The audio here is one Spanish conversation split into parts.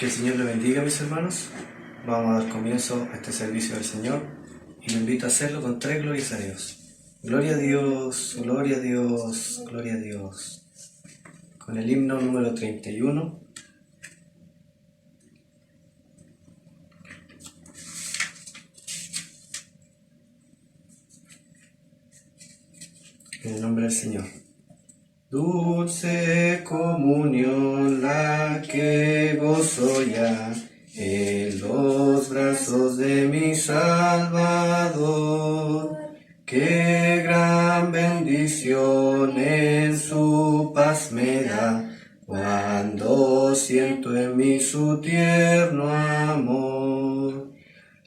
Que el Señor le bendiga, mis hermanos. Vamos a dar comienzo a este servicio del Señor y lo invito a hacerlo con 3 glorias a Dios. Gloria a Dios, gloria a Dios, gloria a Dios. Con el himno número 31. En el nombre del Señor. Dulce comunión la que gozo ya en los brazos de mi Salvador. Qué gran bendición en su paz me da, cuando siento en mí su tierno amor.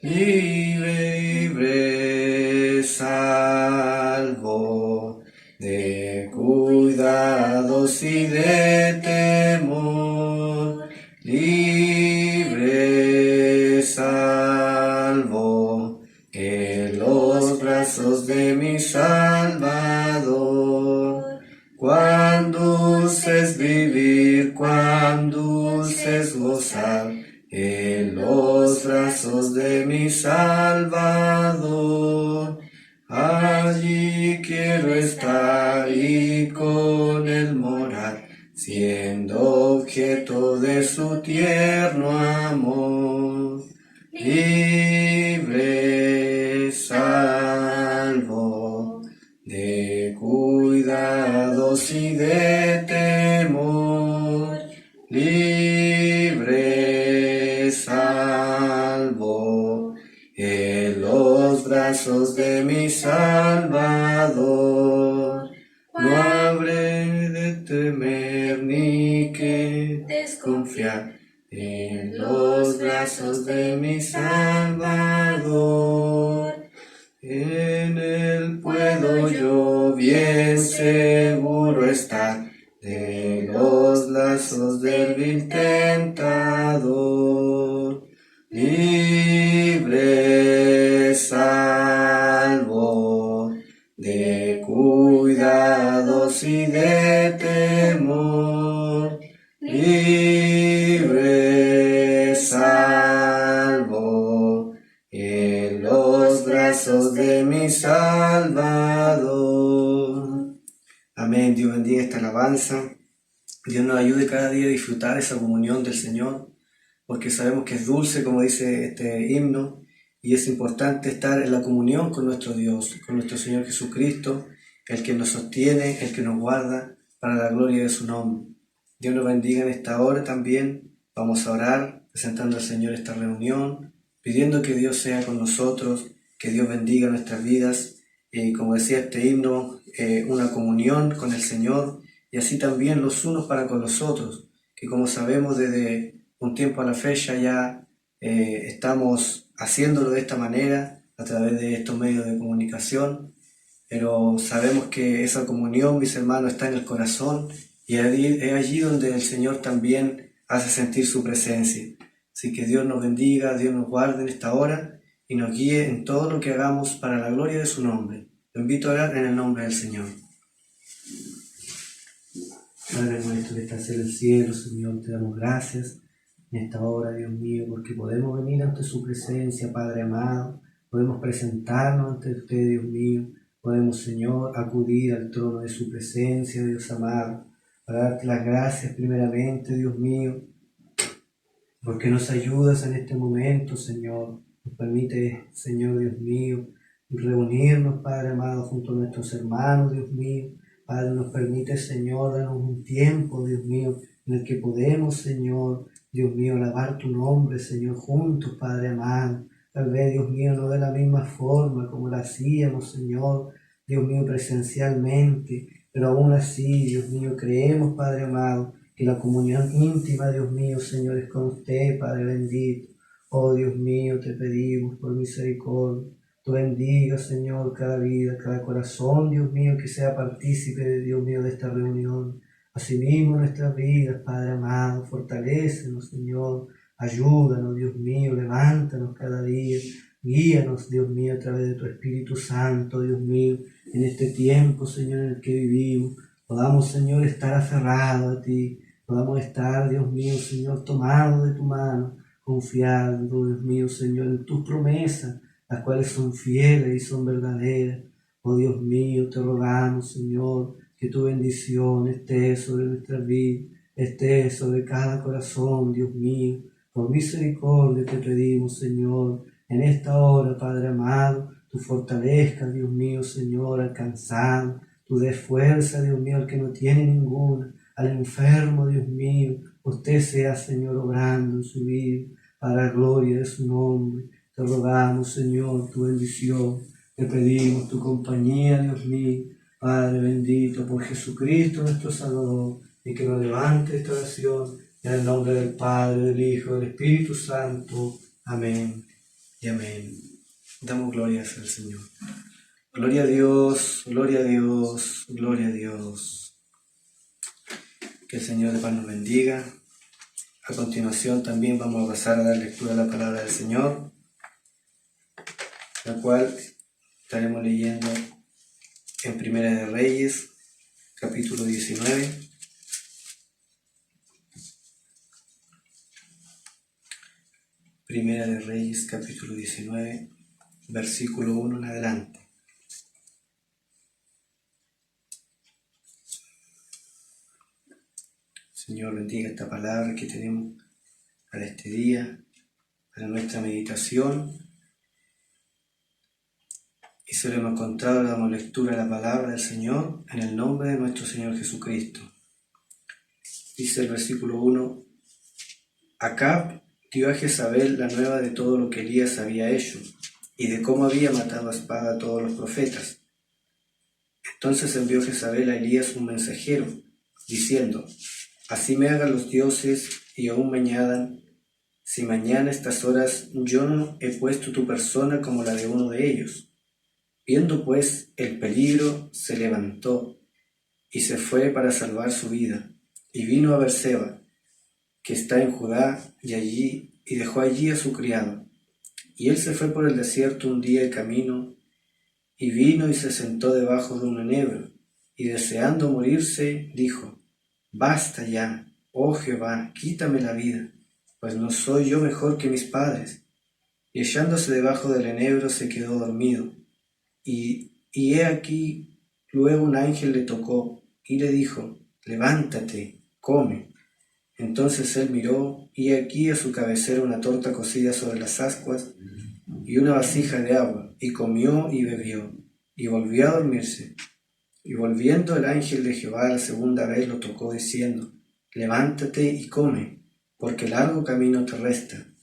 Libre, libre, salvo de cuidados y de temor, libre, salvo en los brazos de mi Salvador. Cuán dulce es vivir, cuán dulce es gozar en los brazos de mi Salvador. Allí quiero estar y con él morar, siendo objeto de su tierno amor. Libre, salvo de cuidados y de temor. Libre, salvo en los brazos de mi Salvador. No habré de temer ni que desconfiar en los brazos de mi Salvador. En él puedo yo bien seguro estar de los lazos del vil tentador. Libre, salvo de cuidados y de temor. Libre, salvo en los brazos de mi Salvador. Amén. Dios bendiga esta alabanza. Dios nos ayude cada día a disfrutar esa comunión del Señor, porque sabemos que es dulce, como dice este himno, y es importante estar en la comunión con nuestro Dios, con nuestro Señor Jesucristo, el que nos sostiene, el que nos guarda para la gloria de su nombre. Dios nos bendiga en esta hora también. Vamos a orar, presentando al Señor esta reunión, pidiendo que Dios sea con nosotros, que Dios bendiga nuestras vidas, y como decía este himno, una comunión con el Señor, y así también los unos para con los otros, que como sabemos desde un tiempo a la fecha ya estamos haciéndolo de esta manera, a través de estos medios de comunicación, pero sabemos que esa comunión, mis hermanos, está en el corazón, y es allí donde el Señor también hace sentir su presencia. Así que Dios nos bendiga, Dios nos guarde en esta hora, y nos guíe en todo lo que hagamos para la gloria de su nombre. Lo invito a orar en el nombre del Señor. Padre nuestro que estás en el cielo, Señor, te damos gracias en esta hora, Dios mío, porque podemos venir ante su presencia, Padre amado, podemos presentarnos ante usted, Dios mío, podemos, Señor, acudir al trono de su presencia, Dios amado, para darte las gracias primeramente, Dios mío, porque nos ayudas en este momento, Señor, nos permite, Señor, Dios mío, reunirnos, Padre amado, junto a nuestros hermanos, Dios mío. Padre, nos permite, Señor, darnos un tiempo, Dios mío, en el que podemos, Señor, Dios mío, alabar tu nombre, Señor, juntos, Padre amado. Tal vez, Dios mío, no de la misma forma como lo hacíamos, Señor, Dios mío, presencialmente, pero aún así, Dios mío, creemos, Padre amado, que la comunión íntima, Dios mío, Señor, es con usted, Padre bendito. Oh, Dios mío, te pedimos por misericordia. Tú bendiga, Señor, cada vida, cada corazón, Dios mío, que sea partícipe, de Dios mío, de esta reunión. Asimismo nuestras vidas, Padre amado, fortalécenos, Señor, ayúdanos, Dios mío, levántanos cada día, guíanos, Dios mío, a través de tu Espíritu Santo, Dios mío, en este tiempo, Señor, en el que vivimos, podamos, Señor, estar aferrados a ti, podamos estar, Dios mío, Señor, tomados de tu mano, confiando, Dios mío, Señor, en tus promesas, las cuales son fieles y son verdaderas. Oh Dios mío, te rogamos, Señor, que tu bendición esté sobre nuestra vida, esté sobre cada corazón, Dios mío. Por misericordia te pedimos, Señor, en esta hora, Padre amado, tu fortalezca, Dios mío, Señor, alcanzado, tu des fuerza, Dios mío, al que no tiene ninguna, al enfermo, Dios mío, usted sea, Señor, obrando en su vida, para la gloria de su nombre. Te rogamos, Señor, tu bendición, te pedimos tu compañía, Dios mío, Padre bendito, por Jesucristo nuestro Salvador, y que nos levante esta oración en el nombre del Padre, del Hijo, del Espíritu Santo. Amén y amén. Damos glorias al Señor. Gloria a Dios, gloria a Dios, gloria a Dios. Que el Señor de paz nos bendiga. A continuación también vamos a pasar a dar lectura a la palabra del Señor, la cual estaremos leyendo en Primera de Reyes, capítulo 19. Primera de Reyes, capítulo 19, versículo 1 en adelante. Señor, bendiga esta palabra que tenemos para este día, para nuestra meditación. Y si lo hemos encontrado, le damos lectura a la palabra del Señor en el nombre de nuestro Señor Jesucristo. Dice el versículo 1: Acab dio a Jezabel la nueva de todo lo que Elías había hecho y de cómo había matado a espada a todos los profetas. Entonces envió Jezabel a Elías un mensajero, diciendo: Así me hagan los dioses y aún me añadan, si mañana a estas horas yo no he puesto tu persona como la de uno de ellos. Viendo pues el peligro, se levantó y se fue para salvar su vida, y vino a Berseba, que está en Judá, y dejó allí a su criado. Y él se fue por el desierto un día de camino, y vino y se sentó debajo de un enebro, y deseando morirse, dijo: Basta ya, oh Jehová, quítame la vida, pues no soy yo mejor que mis padres. Y echándose debajo del enebro se quedó dormido. Y he aquí, luego un ángel le tocó y le dijo: Levántate, come. Entonces él miró, y aquí a su cabecera una torta cocida sobre las ascuas y una vasija de agua, y comió y bebió, y volvió a dormirse. Y volviendo el ángel de Jehová la segunda vez lo tocó, diciendo: Levántate y come, porque largo camino te resta.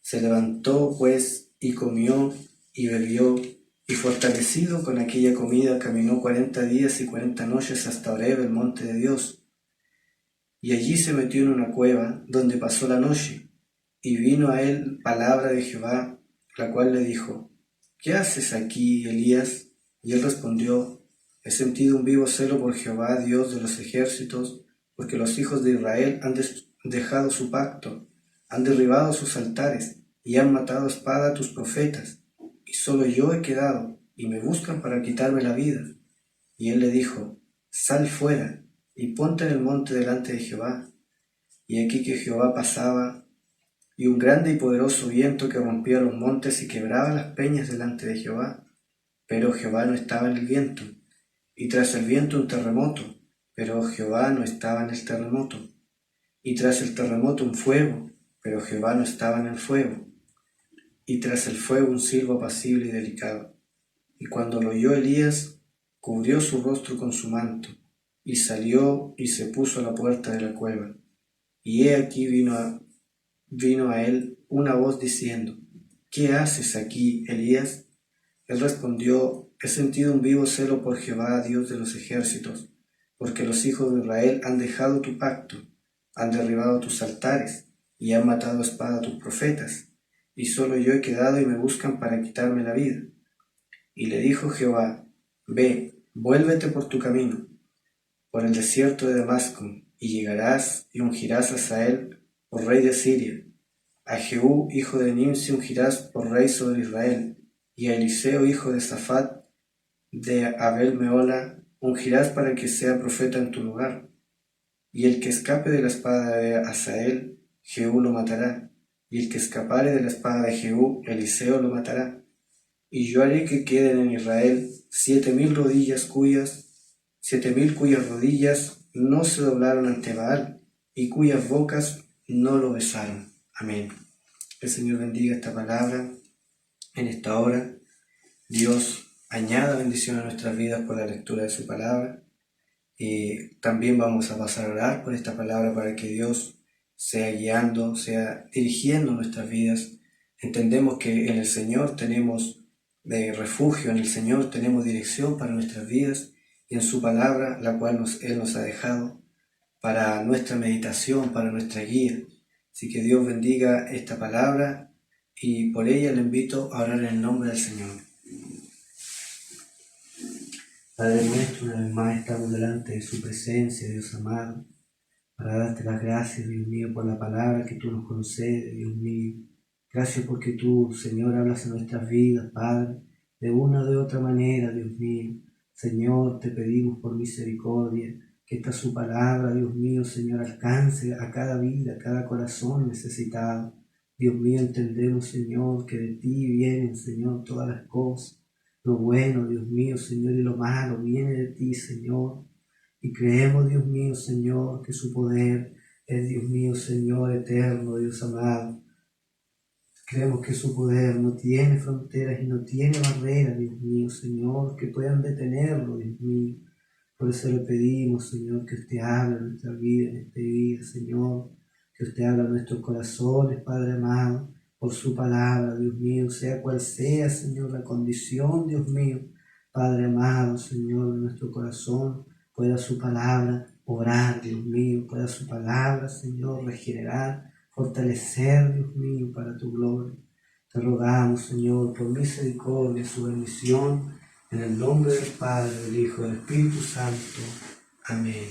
Se levantó pues y comió y bebió, y fortalecido con aquella comida caminó 40 días y 40 noches hasta Horeb, el monte de Dios. Y allí se metió en una cueva, donde pasó la noche. Y vino a él palabra de Jehová, la cual le dijo: ¿Qué haces aquí, Elías? Y él respondió: He sentido un vivo celo por Jehová, Dios de los ejércitos, porque los hijos de Israel han dejado su pacto, han derribado sus altares, y han matado a espada a tus profetas, y solo yo he quedado, y me buscan para quitarme la vida. Y él le dijo: Sal fuera, y ponte en el monte delante de Jehová. Y aquí que Jehová pasaba, y un grande y poderoso viento que rompía los montes y quebraba las peñas delante de Jehová. Pero Jehová no estaba en el viento, y tras el viento un terremoto, pero Jehová no estaba en el terremoto. Y tras el terremoto un fuego, pero Jehová no estaba en el fuego. Y tras el fuego un silbo apacible y delicado. Y cuando lo oyó Elías, cubrió su rostro con su manto, y salió y se puso a la puerta de la cueva. Y he aquí vino a él una voz diciendo: ¿Qué haces aquí, Elías? Él respondió: He sentido un vivo celo por Jehová, Dios de los ejércitos, porque los hijos de Israel han dejado tu pacto, han derribado tus altares, y han matado a espada a tus profetas, y solo yo he quedado y me buscan para quitarme la vida. Y le dijo Jehová: Ve, vuélvete por tu camino, por el desierto de Damasco, y llegarás y ungirás a Hazael por rey de Siria. A Jehú, hijo de Nimsi, ungirás por rey sobre Israel, y a Eliseo, hijo de Safat, de Abel Meola, ungirás para que sea profeta en tu lugar. Y el que escape de la espada de Hazael, Jehú lo matará. Y el que escapare de la espada de Jehú, Eliseo lo matará. Y yo haré que queden en Israel 7,000 rodillas cuyas 7,000 cuyas rodillas no se doblaron ante Baal, y cuyas bocas no lo besaron. Amén. El Señor bendiga esta palabra en esta hora. Dios añada bendición a nuestras vidas por la lectura de su palabra. También vamos a pasar a orar por esta palabra para que Dios sea guiando, sea dirigiendo nuestras vidas. Entendemos que en el Señor tenemos refugio, en el Señor tenemos dirección para nuestras vidas y en su palabra, la cual Él nos ha dejado para nuestra meditación, para nuestra guía. Así que Dios bendiga esta palabra y por ella le invito a orar en el nombre del Señor. Padre nuestro, una vez más estamos delante de su presencia, Dios amado, para darte las gracias, Dios mío, por la palabra que tú nos concedes, Dios mío. Gracias porque tú, Señor, hablas en nuestras vidas, Padre, de una o de otra manera, Dios mío. Señor, te pedimos por misericordia, que esta su palabra, Dios mío, Señor, alcance a cada vida, a cada corazón necesitado. Dios mío, entendemos, Señor, que de ti vienen, Señor, todas las cosas. Lo bueno, Dios mío, Señor, y lo malo viene de ti, Señor. Y creemos, Dios mío, Señor, que su poder es, Dios mío, Señor, eterno, Dios amado. Creemos que su poder no tiene fronteras y no tiene barreras, Dios mío, Señor, que puedan detenerlo, Dios mío. Por eso le pedimos, Señor, que usted hable en nuestra vida, en este día, Señor. Que usted hable en nuestros corazones, Padre amado, por su palabra, Dios mío, sea cual sea, Señor, la condición, Dios mío. Padre amado, Señor, en nuestro corazón, pueda su palabra obrar, Dios mío, pueda su palabra, Señor, regenerar, fortalecer, Dios mío, para tu gloria. Te rogamos, Señor, por misericordia, su bendición, en el nombre del Padre, del Hijo y del Espíritu Santo. Amén.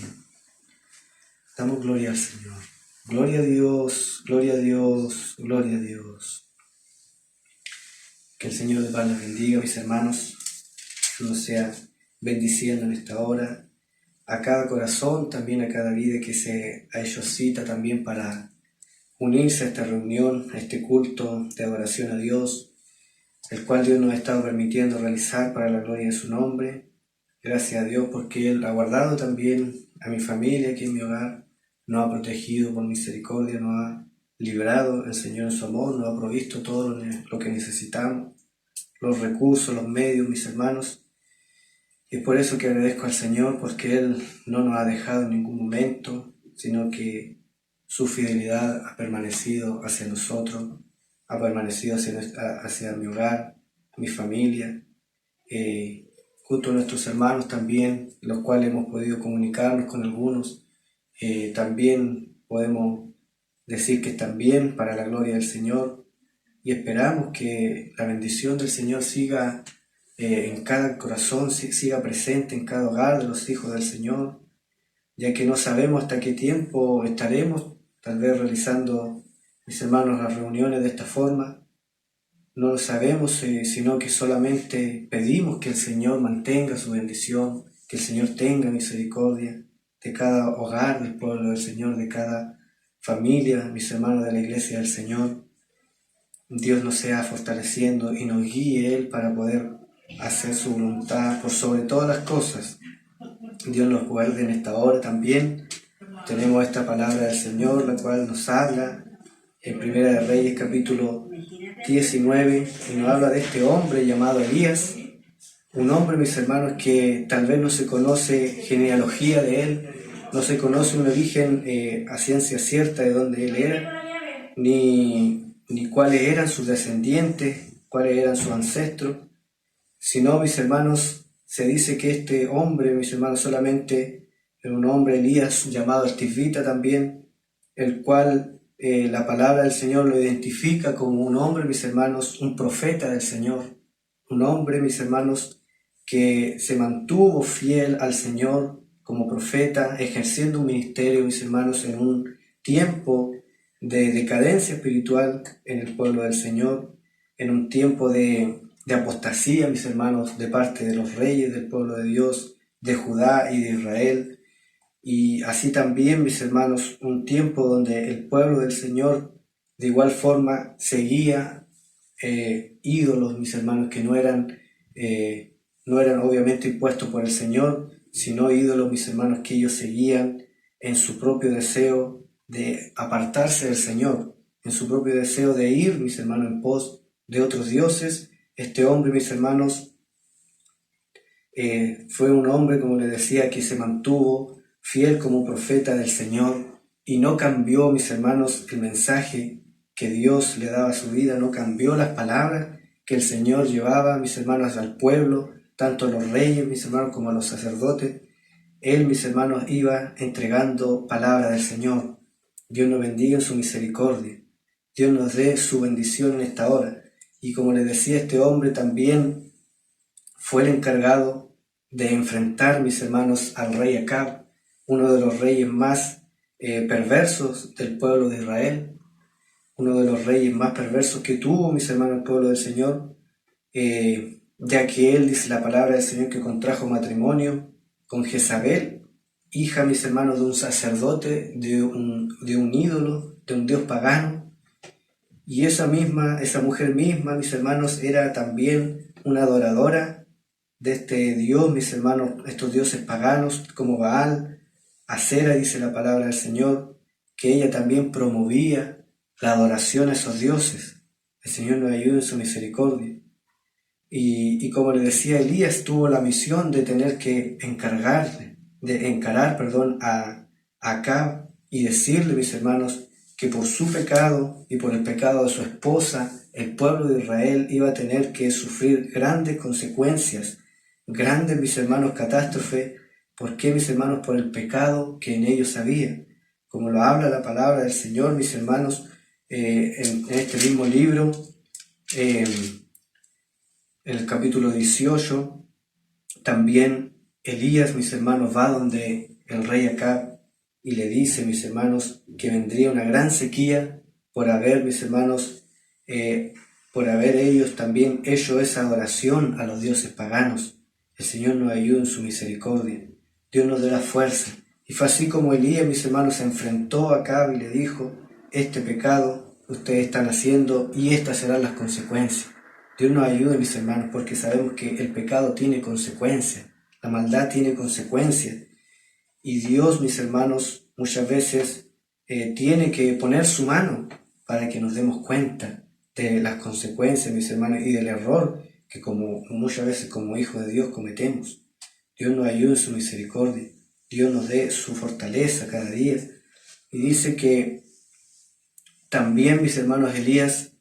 Damos gloria al Señor. Gloria a Dios, gloria a Dios, gloria a Dios. Que el Señor de paz les bendiga, mis hermanos. Que nos sea bendiciendo en esta hora a cada corazón, también a cada vida que se ha hecho cita también para unirse a esta reunión, a este culto de adoración a Dios, el cual Dios nos ha estado permitiendo realizar para la gloria de su nombre. Gracias a Dios porque Él ha guardado también a mi familia aquí en mi hogar, nos ha protegido por misericordia, nos ha librado el Señor en su amor, nos ha provisto todo lo que necesitamos, los recursos, los medios, mis hermanos. Y es por eso que agradezco al Señor, porque Él no nos ha dejado en ningún momento, sino que su fidelidad ha permanecido hacia nosotros, ha permanecido hacia mi hogar, mi familia, junto a nuestros hermanos también, los cuales hemos podido comunicarnos con algunos. También podemos decir que están bien para la gloria del Señor y esperamos que la bendición del Señor siga en cada corazón, siga presente en cada hogar de los hijos del Señor, ya que no sabemos hasta qué tiempo estaremos tal vez realizando, mis hermanos, las reuniones de esta forma. No lo sabemos, sino que solamente pedimos que el Señor mantenga su bendición, que el Señor tenga misericordia de cada hogar del pueblo del Señor, de cada familia, mis hermanos de la iglesia del Señor. Dios nos sea fortaleciendo y nos guíe Él para poder hacer su voluntad por sobre todas las cosas. Dios nos guarde en esta hora también. Tenemos esta palabra del Señor, la cual nos habla en Primera de Reyes capítulo 19 y nos habla de este hombre llamado Elías, un hombre, mis hermanos, que tal vez no se conoce genealogía de él, no se conoce un origen a ciencia cierta de dónde él era, ni cuáles eran sus descendientes, cuáles eran sus ancestros, sino, mis hermanos, se dice que este hombre, mis hermanos, solamente era un hombre, Elías, llamado el Tisbita también, el cual la palabra del Señor lo identifica como un hombre, mis hermanos, un profeta del Señor, un hombre, mis hermanos, que se mantuvo fiel al Señor como profeta, ejerciendo un ministerio, mis hermanos, en un tiempo de decadencia espiritual en el pueblo del Señor, en un tiempo de apostasía, mis hermanos, de parte de los reyes del pueblo de Dios, de Judá y de Israel. Y así también, mis hermanos, un tiempo donde el pueblo del Señor de igual forma seguía ídolos, mis hermanos, que no eran obviamente impuestos por el Señor, sino ídolos, mis hermanos, que ellos seguían en su propio deseo de apartarse del Señor, en su propio deseo de ir, mis hermanos, en pos de otros dioses. Este hombre, mis hermanos, fue un hombre, como les decía, que se mantuvo fiel como profeta del Señor y no cambió, mis hermanos, el mensaje que Dios le daba a su vida, no cambió las palabras que el Señor llevaba, mis hermanos, al pueblo, tanto a los reyes, mis hermanos, como a los sacerdotes. Él, mis hermanos, iba entregando palabra del Señor. Dios nos bendiga en su misericordia. Dios nos dé su bendición en esta hora. Y como les decía, este hombre también fue el encargado de enfrentar, mis hermanos, al rey Acab, uno de los reyes más perversos del pueblo de Israel, uno de los reyes más perversos que tuvo, mis hermanos, el pueblo del Señor, ya que él, dice la palabra del Señor, que contrajo matrimonio con Jezabel, hija, mis hermanos, de un sacerdote, de un ídolo, de un dios pagano. Y esa mujer misma, mis hermanos, era también una adoradora de este Dios, mis hermanos, estos dioses paganos como Baal, Acera, dice la palabra del Señor, que ella también promovía la adoración a esos dioses. El Señor nos ayude en su misericordia. Y como le decía, Elías tuvo la misión de tener que encarar a Acab y decirle, mis hermanos, que por su pecado y por el pecado de su esposa, el pueblo de Israel iba a tener que sufrir grandes consecuencias, grandes, mis hermanos, catástrofes. ¿Por qué, mis hermanos? Por el pecado que en ellos había. Como lo habla la palabra del Señor, mis hermanos, en este mismo libro, en el capítulo 18, también Elías, mis hermanos, va donde el rey Acab y le dice, mis hermanos, que vendría una gran sequía por haber, mis hermanos, por haber ellos también hecho esa adoración a los dioses paganos. El Señor nos ayude en su misericordia. Dios nos dé la fuerza. Y fue así como Elías, mis hermanos, se enfrentó a Acab y le dijo, este pecado ustedes están haciendo y estas serán las consecuencias. Dios nos ayude, mis hermanos, porque sabemos que el pecado tiene consecuencias, la maldad tiene consecuencias. Y Dios, mis hermanos, muchas veces tiene que poner su mano para que nos demos cuenta de las consecuencias, mis hermanos, y del error que muchas veces como hijos de Dios cometemos. Dios nos ayude en su misericordia. Dios nos dé su fortaleza cada día. Y dice que también, mis hermanos, Elías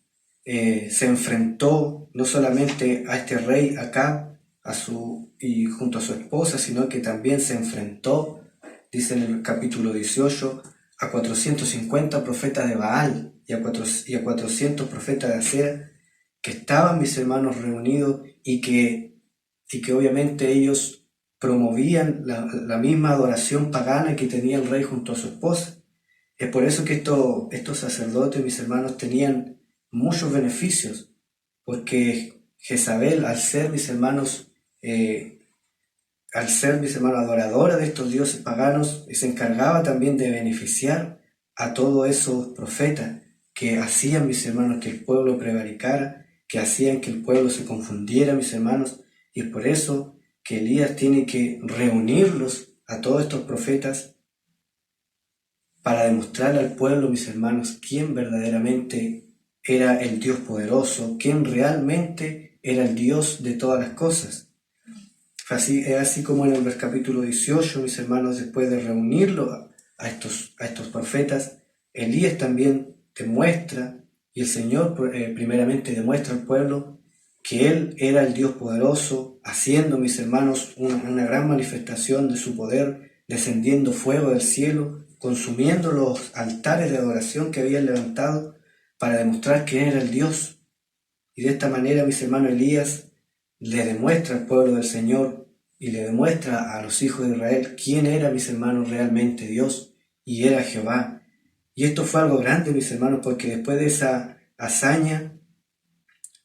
se enfrentó no solamente a este rey Acab y junto a su esposa, sino que también se enfrentó, dice en el capítulo 18, a 450 profetas de Baal y a 400 profetas de Acera, que estaban, mis hermanos, reunidos y que obviamente ellos promovían la misma adoración pagana que tenía el rey junto a su esposa. Es por eso que estos sacerdotes, mis hermanos, tenían muchos beneficios, porque Jezabel, al ser, mis hermanos, adoradora de estos dioses paganos, se encargaba también de beneficiar a todos esos profetas que hacían, mis hermanos, que el pueblo prevaricara, que hacían que el pueblo se confundiera, mis hermanos, y es por eso que Elías tiene que reunirlos a todos estos profetas para demostrarle al pueblo, mis hermanos, quién verdaderamente era el Dios poderoso, quién realmente era el Dios de todas las cosas. Es así como en el capítulo 18, mis hermanos, después de reunirlo a estos profetas, Elías también demuestra, y el Señor primeramente demuestra al pueblo que Él era el Dios poderoso, haciendo, mis hermanos, una gran manifestación de su poder, descendiendo fuego del cielo, consumiendo los altares de adoración que habían levantado para demostrar que era el Dios. Y de esta manera, mis hermanos, Elías le demuestra al pueblo del Señor y le demuestra a los hijos de Israel quién era, mis hermanos, realmente Dios, y era Jehová. Y esto fue algo grande, mis hermanos, porque después de esa hazaña,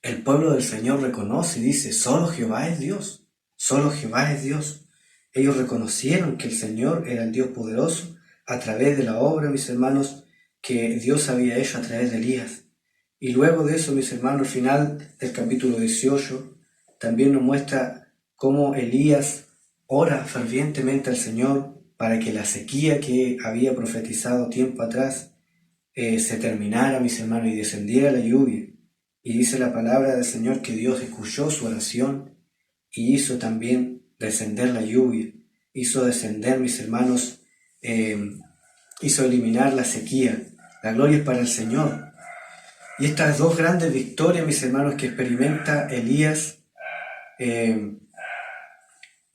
el pueblo del Señor reconoce y dice, solo Jehová es Dios, solo Jehová es Dios. Ellos reconocieron que el Señor era el Dios poderoso a través de la obra, mis hermanos, que Dios había hecho a través de Elías. Y luego de eso, mis hermanos, al final del capítulo 18, también nos muestra cómo Elías ora fervientemente al Señor para que la sequía que había profetizado tiempo atrás se terminara, mis hermanos, y descendiera la lluvia. Y dice la palabra del Señor que Dios escuchó su oración y hizo también descender la lluvia, hizo descender, mis hermanos, hizo eliminar la sequía. La gloria es para el Señor. Y estas dos grandes victorias, mis hermanos, que experimenta Elías,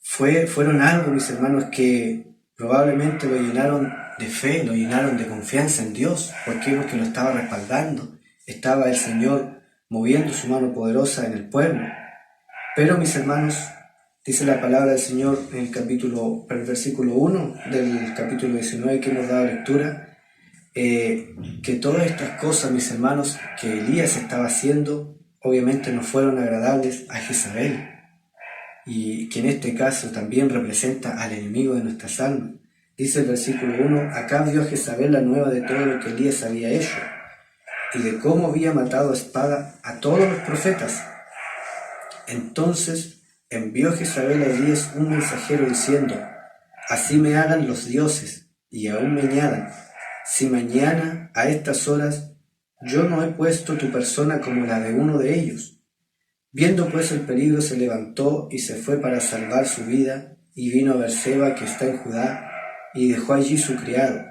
fueron algo, mis hermanos, que probablemente lo llenaron de fe, lo llenaron de confianza en Dios. ¿Por qué? Porque lo estaba respaldando. Estaba el Señor moviendo su mano poderosa en el pueblo. Pero, mis hermanos, dice la palabra del Señor en el versículo 1 del capítulo 19 que hemos dado lectura, que todas estas cosas, mis hermanos, que Elías estaba haciendo, obviamente no fueron agradables a Jezabel, y que en este caso también representa al enemigo de nuestras almas. Dice el versículo 1, acá dio a Jezabel la nueva de todo lo que Elías había hecho, y de cómo había matado a espada a todos los profetas. Entonces envió Jezabel a Elías un mensajero diciendo, así me hagan los dioses, y aún me añadan, si mañana a estas horas yo no he puesto tu persona como la de uno de ellos. Viendo pues el peligro se levantó y se fue para salvar su vida, y vino a Berseba que está en Judá, y dejó allí su criado.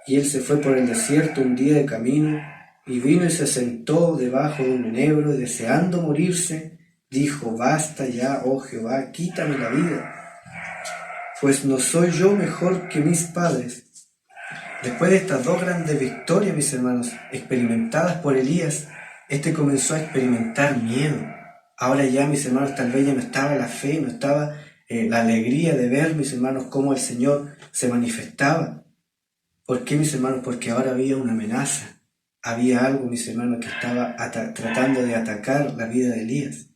Y él se fue por el desierto un día de camino, y vino y se sentó debajo de un enebro, y deseando morirse, dijo, basta ya, oh Jehová, quítame la vida, pues no soy yo mejor que mis padres. Después de estas dos grandes victorias, mis hermanos, experimentadas por Elías, este comenzó a experimentar miedo. Ahora ya, mis hermanos, tal vez ya no estaba la fe, no estaba la alegría de ver, mis hermanos, cómo el Señor se manifestaba. ¿Por qué, mis hermanos? Porque ahora había una amenaza. Había algo, mis hermanos, que estaba tratando de atacar la vida de Elías.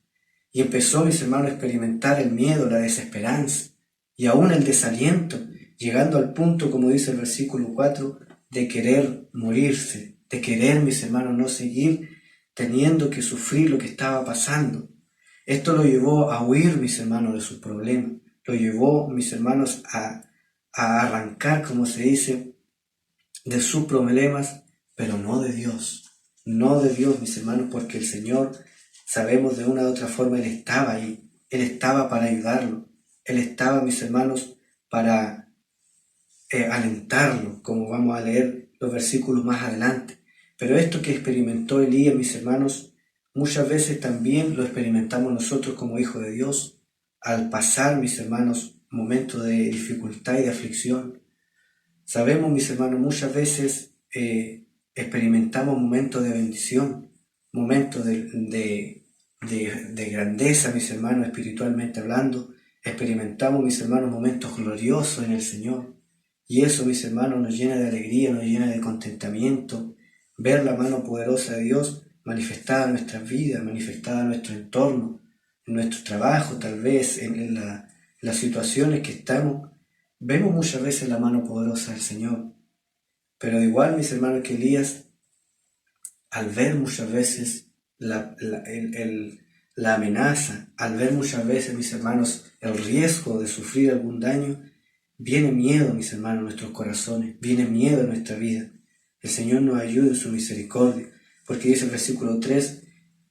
Y empezó, mis hermanos, a experimentar el miedo, la desesperanza y aún el desaliento, llegando al punto, como dice el versículo 4, de querer morirse, de querer, mis hermanos, no seguir teniendo que sufrir lo que estaba pasando. Esto lo llevó a huir, mis hermanos, de sus problemas. Lo llevó, mis hermanos, a arrancar, como se dice, de sus problemas, pero no de Dios. No de Dios, mis hermanos, porque el Señor, sabemos de una u otra forma, Él estaba ahí. Él estaba para ayudarlo. Él estaba, mis hermanos, para alentarlo, como vamos a leer los versículos más adelante. Pero esto que experimentó Elías, mis hermanos, muchas veces también lo experimentamos nosotros como hijos de Dios, al pasar, mis hermanos, momentos de dificultad y de aflicción. Sabemos, mis hermanos, muchas veces experimentamos momentos de bendición, momentos de grandeza, mis hermanos, espiritualmente hablando. Experimentamos, mis hermanos, momentos gloriosos en el Señor. Y eso, mis hermanos, nos llena de alegría, nos llena de contentamiento, ver la mano poderosa de Dios manifestada en nuestras vidas, manifestada en nuestro entorno, en nuestro trabajo, tal vez, en las situaciones que estamos. Vemos muchas veces la mano poderosa del Señor, pero igual, mis hermanos, que Elías, al ver muchas veces la amenaza, al ver muchas veces, mis hermanos, el riesgo de sufrir algún daño, viene miedo, mis hermanos, en nuestros corazones, viene miedo en nuestra vida. El Señor nos ayude en su misericordia, porque dice el versículo 3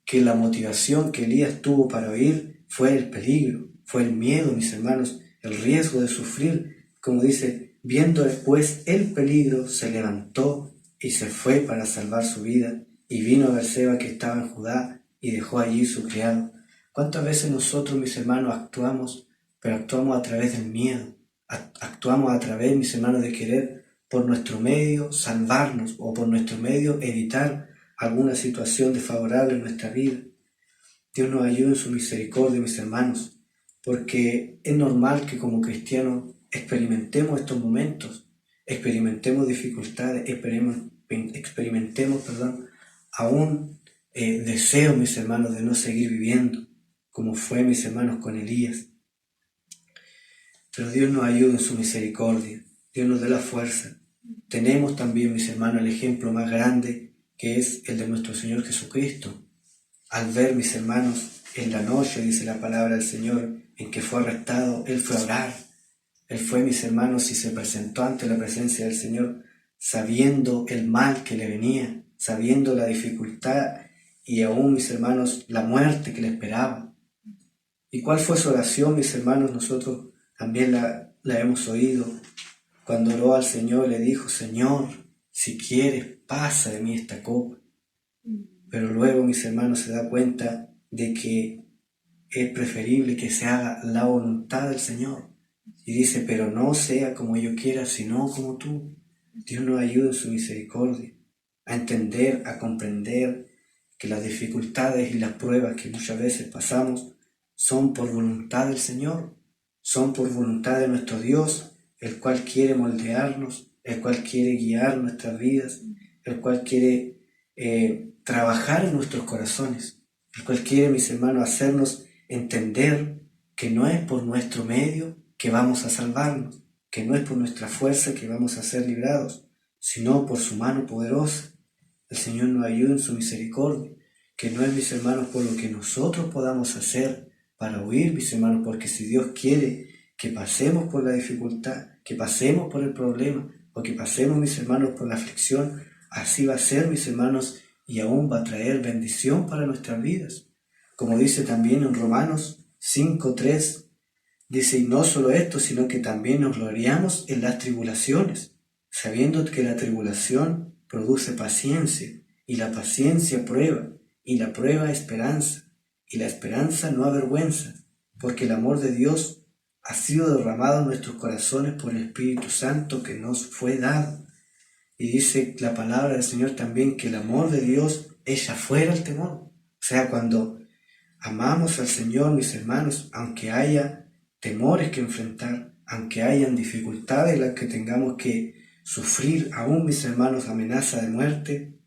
que la motivación que Elías tuvo para huir fue el peligro, fue el miedo, mis hermanos, el riesgo de sufrir. Como dice, viendo después el peligro, se levantó y se fue para salvar su vida, y vino a Berseba que estaba en Judá, y dejó allí su criado. ¿Cuántas veces nosotros, mis hermanos, actuamos, pero actuamos a través del miedo? Actuamos a través, mis hermanos, de querer por nuestro medio salvarnos, o por nuestro medio evitar alguna situación desfavorable en nuestra vida. Dios nos ayude en su misericordia, mis hermanos, porque es normal que como cristianos experimentemos estos momentos, experimentemos dificultades, experimentemos, aún deseo, mis hermanos, de no seguir viviendo, como fue, mis hermanos, con Elías. pero Dios nos ayuda en su misericordia, Dios nos dé la fuerza. Tenemos también, mis hermanos, el ejemplo más grande, que es el de nuestro Señor Jesucristo. Al ver, mis hermanos, en la noche, dice la palabra del Señor, en que fue arrestado, Él fue a orar. Él fue, mis hermanos, y se presentó ante la presencia del Señor, sabiendo el mal que le venía, sabiendo la dificultad y aún, mis hermanos, la muerte que le esperaba. ¿Y cuál fue su oración, mis hermanos? Nosotros también la hemos oído. Cuando oró al Señor, le dijo: Señor, si quieres, pasa de mí esta copa. Pero luego, mis hermanos, se da cuenta de que es preferible que se haga la voluntad del Señor. Y dice: pero no sea como yo quiera, sino como tú. Dios nos ayuda en su misericordia a entender, a comprender que las dificultades y las pruebas que muchas veces pasamos son por voluntad del Señor, son por voluntad de nuestro Dios, el cual quiere moldearnos, el cual quiere guiar nuestras vidas, el cual quiere trabajar en nuestros corazones, el cual quiere, mis hermanos, hacernos entender que no es por nuestro medio que vamos a salvarnos, que no es por nuestra fuerza que vamos a ser librados, sino por su mano poderosa. El Señor nos ayuda en su misericordia, que no es, mis hermanos, por lo que nosotros podamos hacer para huir, mis hermanos, porque si Dios quiere que pasemos por la dificultad, que pasemos por el problema, o que pasemos, mis hermanos, por la aflicción, así va a ser, mis hermanos, y aún va a traer bendición para nuestras vidas. Como dice también en Romanos 5:3, dice: y no solo esto, sino que también nos gloriamos en las tribulaciones, sabiendo que la tribulación produce paciencia, y la paciencia prueba, y la prueba esperanza, y la esperanza no avergüenza, porque el amor de Dios ha sido derramado en nuestros corazones por el Espíritu Santo que nos fue dado. Y dice la palabra del Señor también que el amor de Dios echa fuera el temor. O sea, cuando amamos al Señor, mis hermanos, aunque haya temores que enfrentar, aunque hayan dificultades las que tengamos que sufrir, aún, mis hermanos, amenaza de muerte,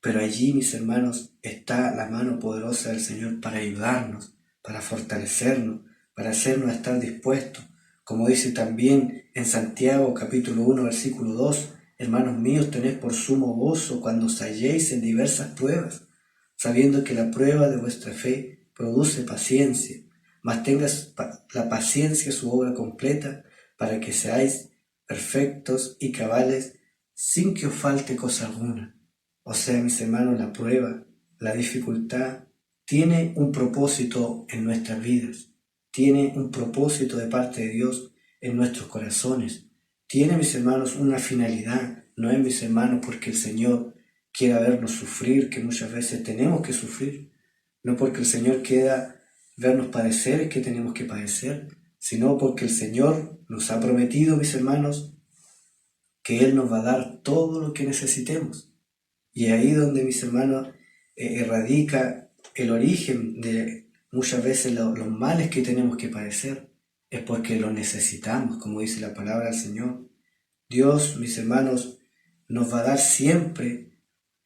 pero allí, mis hermanos, está la mano poderosa del Señor para ayudarnos, para fortalecernos, para hacernos estar dispuestos. Como dice también en Santiago capítulo 1, versículo 2, hermanos míos, tened por sumo gozo cuando os halléis en diversas pruebas, sabiendo que la prueba de vuestra fe produce paciencia, mas tengas la paciencia su obra completa, para que seáis perfectos y cabales, sin que os falte cosa alguna. O sea, mis hermanos, la prueba, la dificultad, tiene un propósito en nuestras vidas, tiene un propósito de parte de Dios en nuestros corazones, tiene, mis hermanos, una finalidad. No es, mis hermanos, porque el Señor quiera vernos sufrir, que muchas veces tenemos que sufrir, no porque el Señor quiera vernos padecer, es que tenemos que padecer, sino porque el Señor nos ha prometido, mis hermanos, que Él nos va a dar todo lo que necesitemos. Y ahí donde, mis hermanos, radica el origen de muchas veces los males que tenemos que padecer, es porque lo necesitamos, como dice la palabra del Señor. Dios, mis hermanos, nos va a dar siempre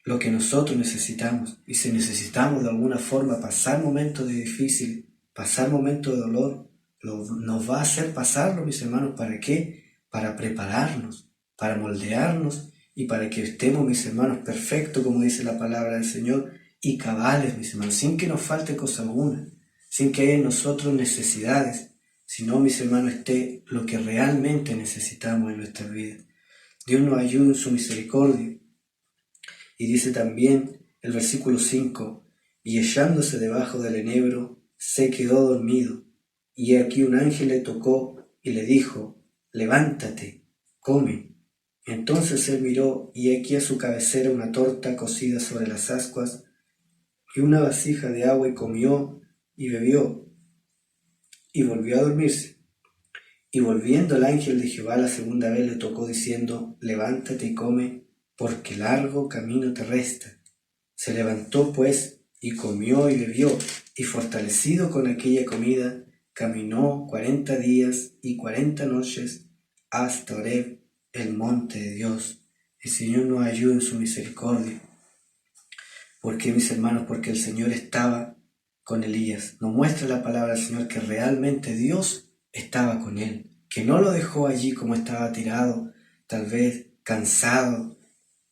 lo que nosotros necesitamos. Y si necesitamos de alguna forma pasar momentos de difícil, pasar momentos de dolor, nos va a hacer pasarlo, mis hermanos. ¿Para qué? Para prepararnos, para moldearnos y para que estemos, mis hermanos, perfectos, como dice la palabra del Señor, y cabales, mis hermanos, sin que nos falte cosa alguna, sin que haya en nosotros necesidades, sino, mis hermanos, esté lo que realmente necesitamos en nuestra vida. Dios nos ayuda en su misericordia. Y dice también el versículo 5, y echándose debajo del enebro, se quedó dormido. Y aquí un ángel le tocó y le dijo: levántate, come. Entonces él miró, y aquí a su cabecera una torta cocida sobre las ascuas, y una vasija de agua, y comió y bebió, y volvió a dormirse. Y volviendo el ángel de Jehová la segunda vez le tocó, diciendo: levántate y come, porque largo camino te resta. Se levantó pues y comió y bebió, y fortalecido con aquella comida, caminó 40 días y 40 noches hasta Horeb, el monte de Dios. El Señor nos ayuda en su misericordia. ¿Por qué, mis hermanos? Porque el Señor estaba con Elías. Nos muestra la palabra del Señor que realmente Dios estaba con él, que no lo dejó allí como estaba tirado, tal vez cansado,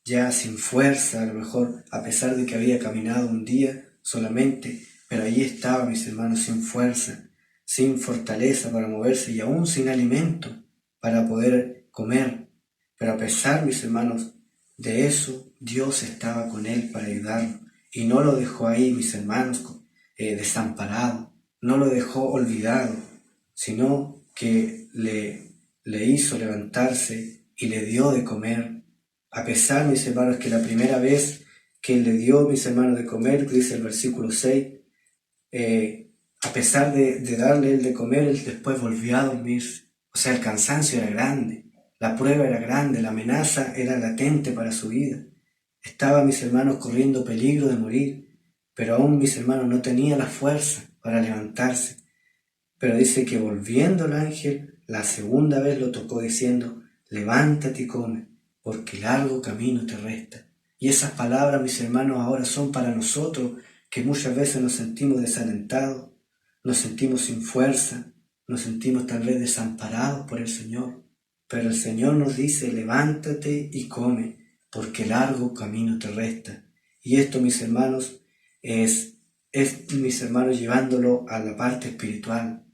ya sin fuerza, a lo mejor a pesar de que había caminado un día solamente, pero allí estaba, mis hermanos, sin fuerza, sin fortaleza para moverse y aún sin alimento para poder comer. Pero a pesar, mis hermanos, de eso, Dios estaba con él para ayudarlo y no lo dejó ahí, mis hermanos, desamparado, no lo dejó olvidado, sino que le hizo levantarse y le dio de comer. A pesar, mis hermanos, que la primera vez que él le dio, mis hermanos, de comer, dice el versículo 6, a pesar de darle él de comer, él después volvió a dormirse. O sea, el cansancio era grande, la prueba era grande, la amenaza era latente para su vida. Estaba, mis hermanos, corriendo peligro de morir, pero aún, mis hermanos, no tenía la fuerza para levantarse. Pero dice que volviendo el ángel, la segunda vez lo tocó diciendo, levántate y come, porque largo camino te resta. Y esas palabras, mis hermanos, ahora son para nosotros, que muchas veces nos sentimos desalentados, nos sentimos sin fuerza, nos sentimos tal vez desamparados por el Señor. Pero el Señor nos dice, levántate y come, porque largo camino te resta. Y esto, mis hermanos, es mis hermanos, llevándolo a la parte espiritual.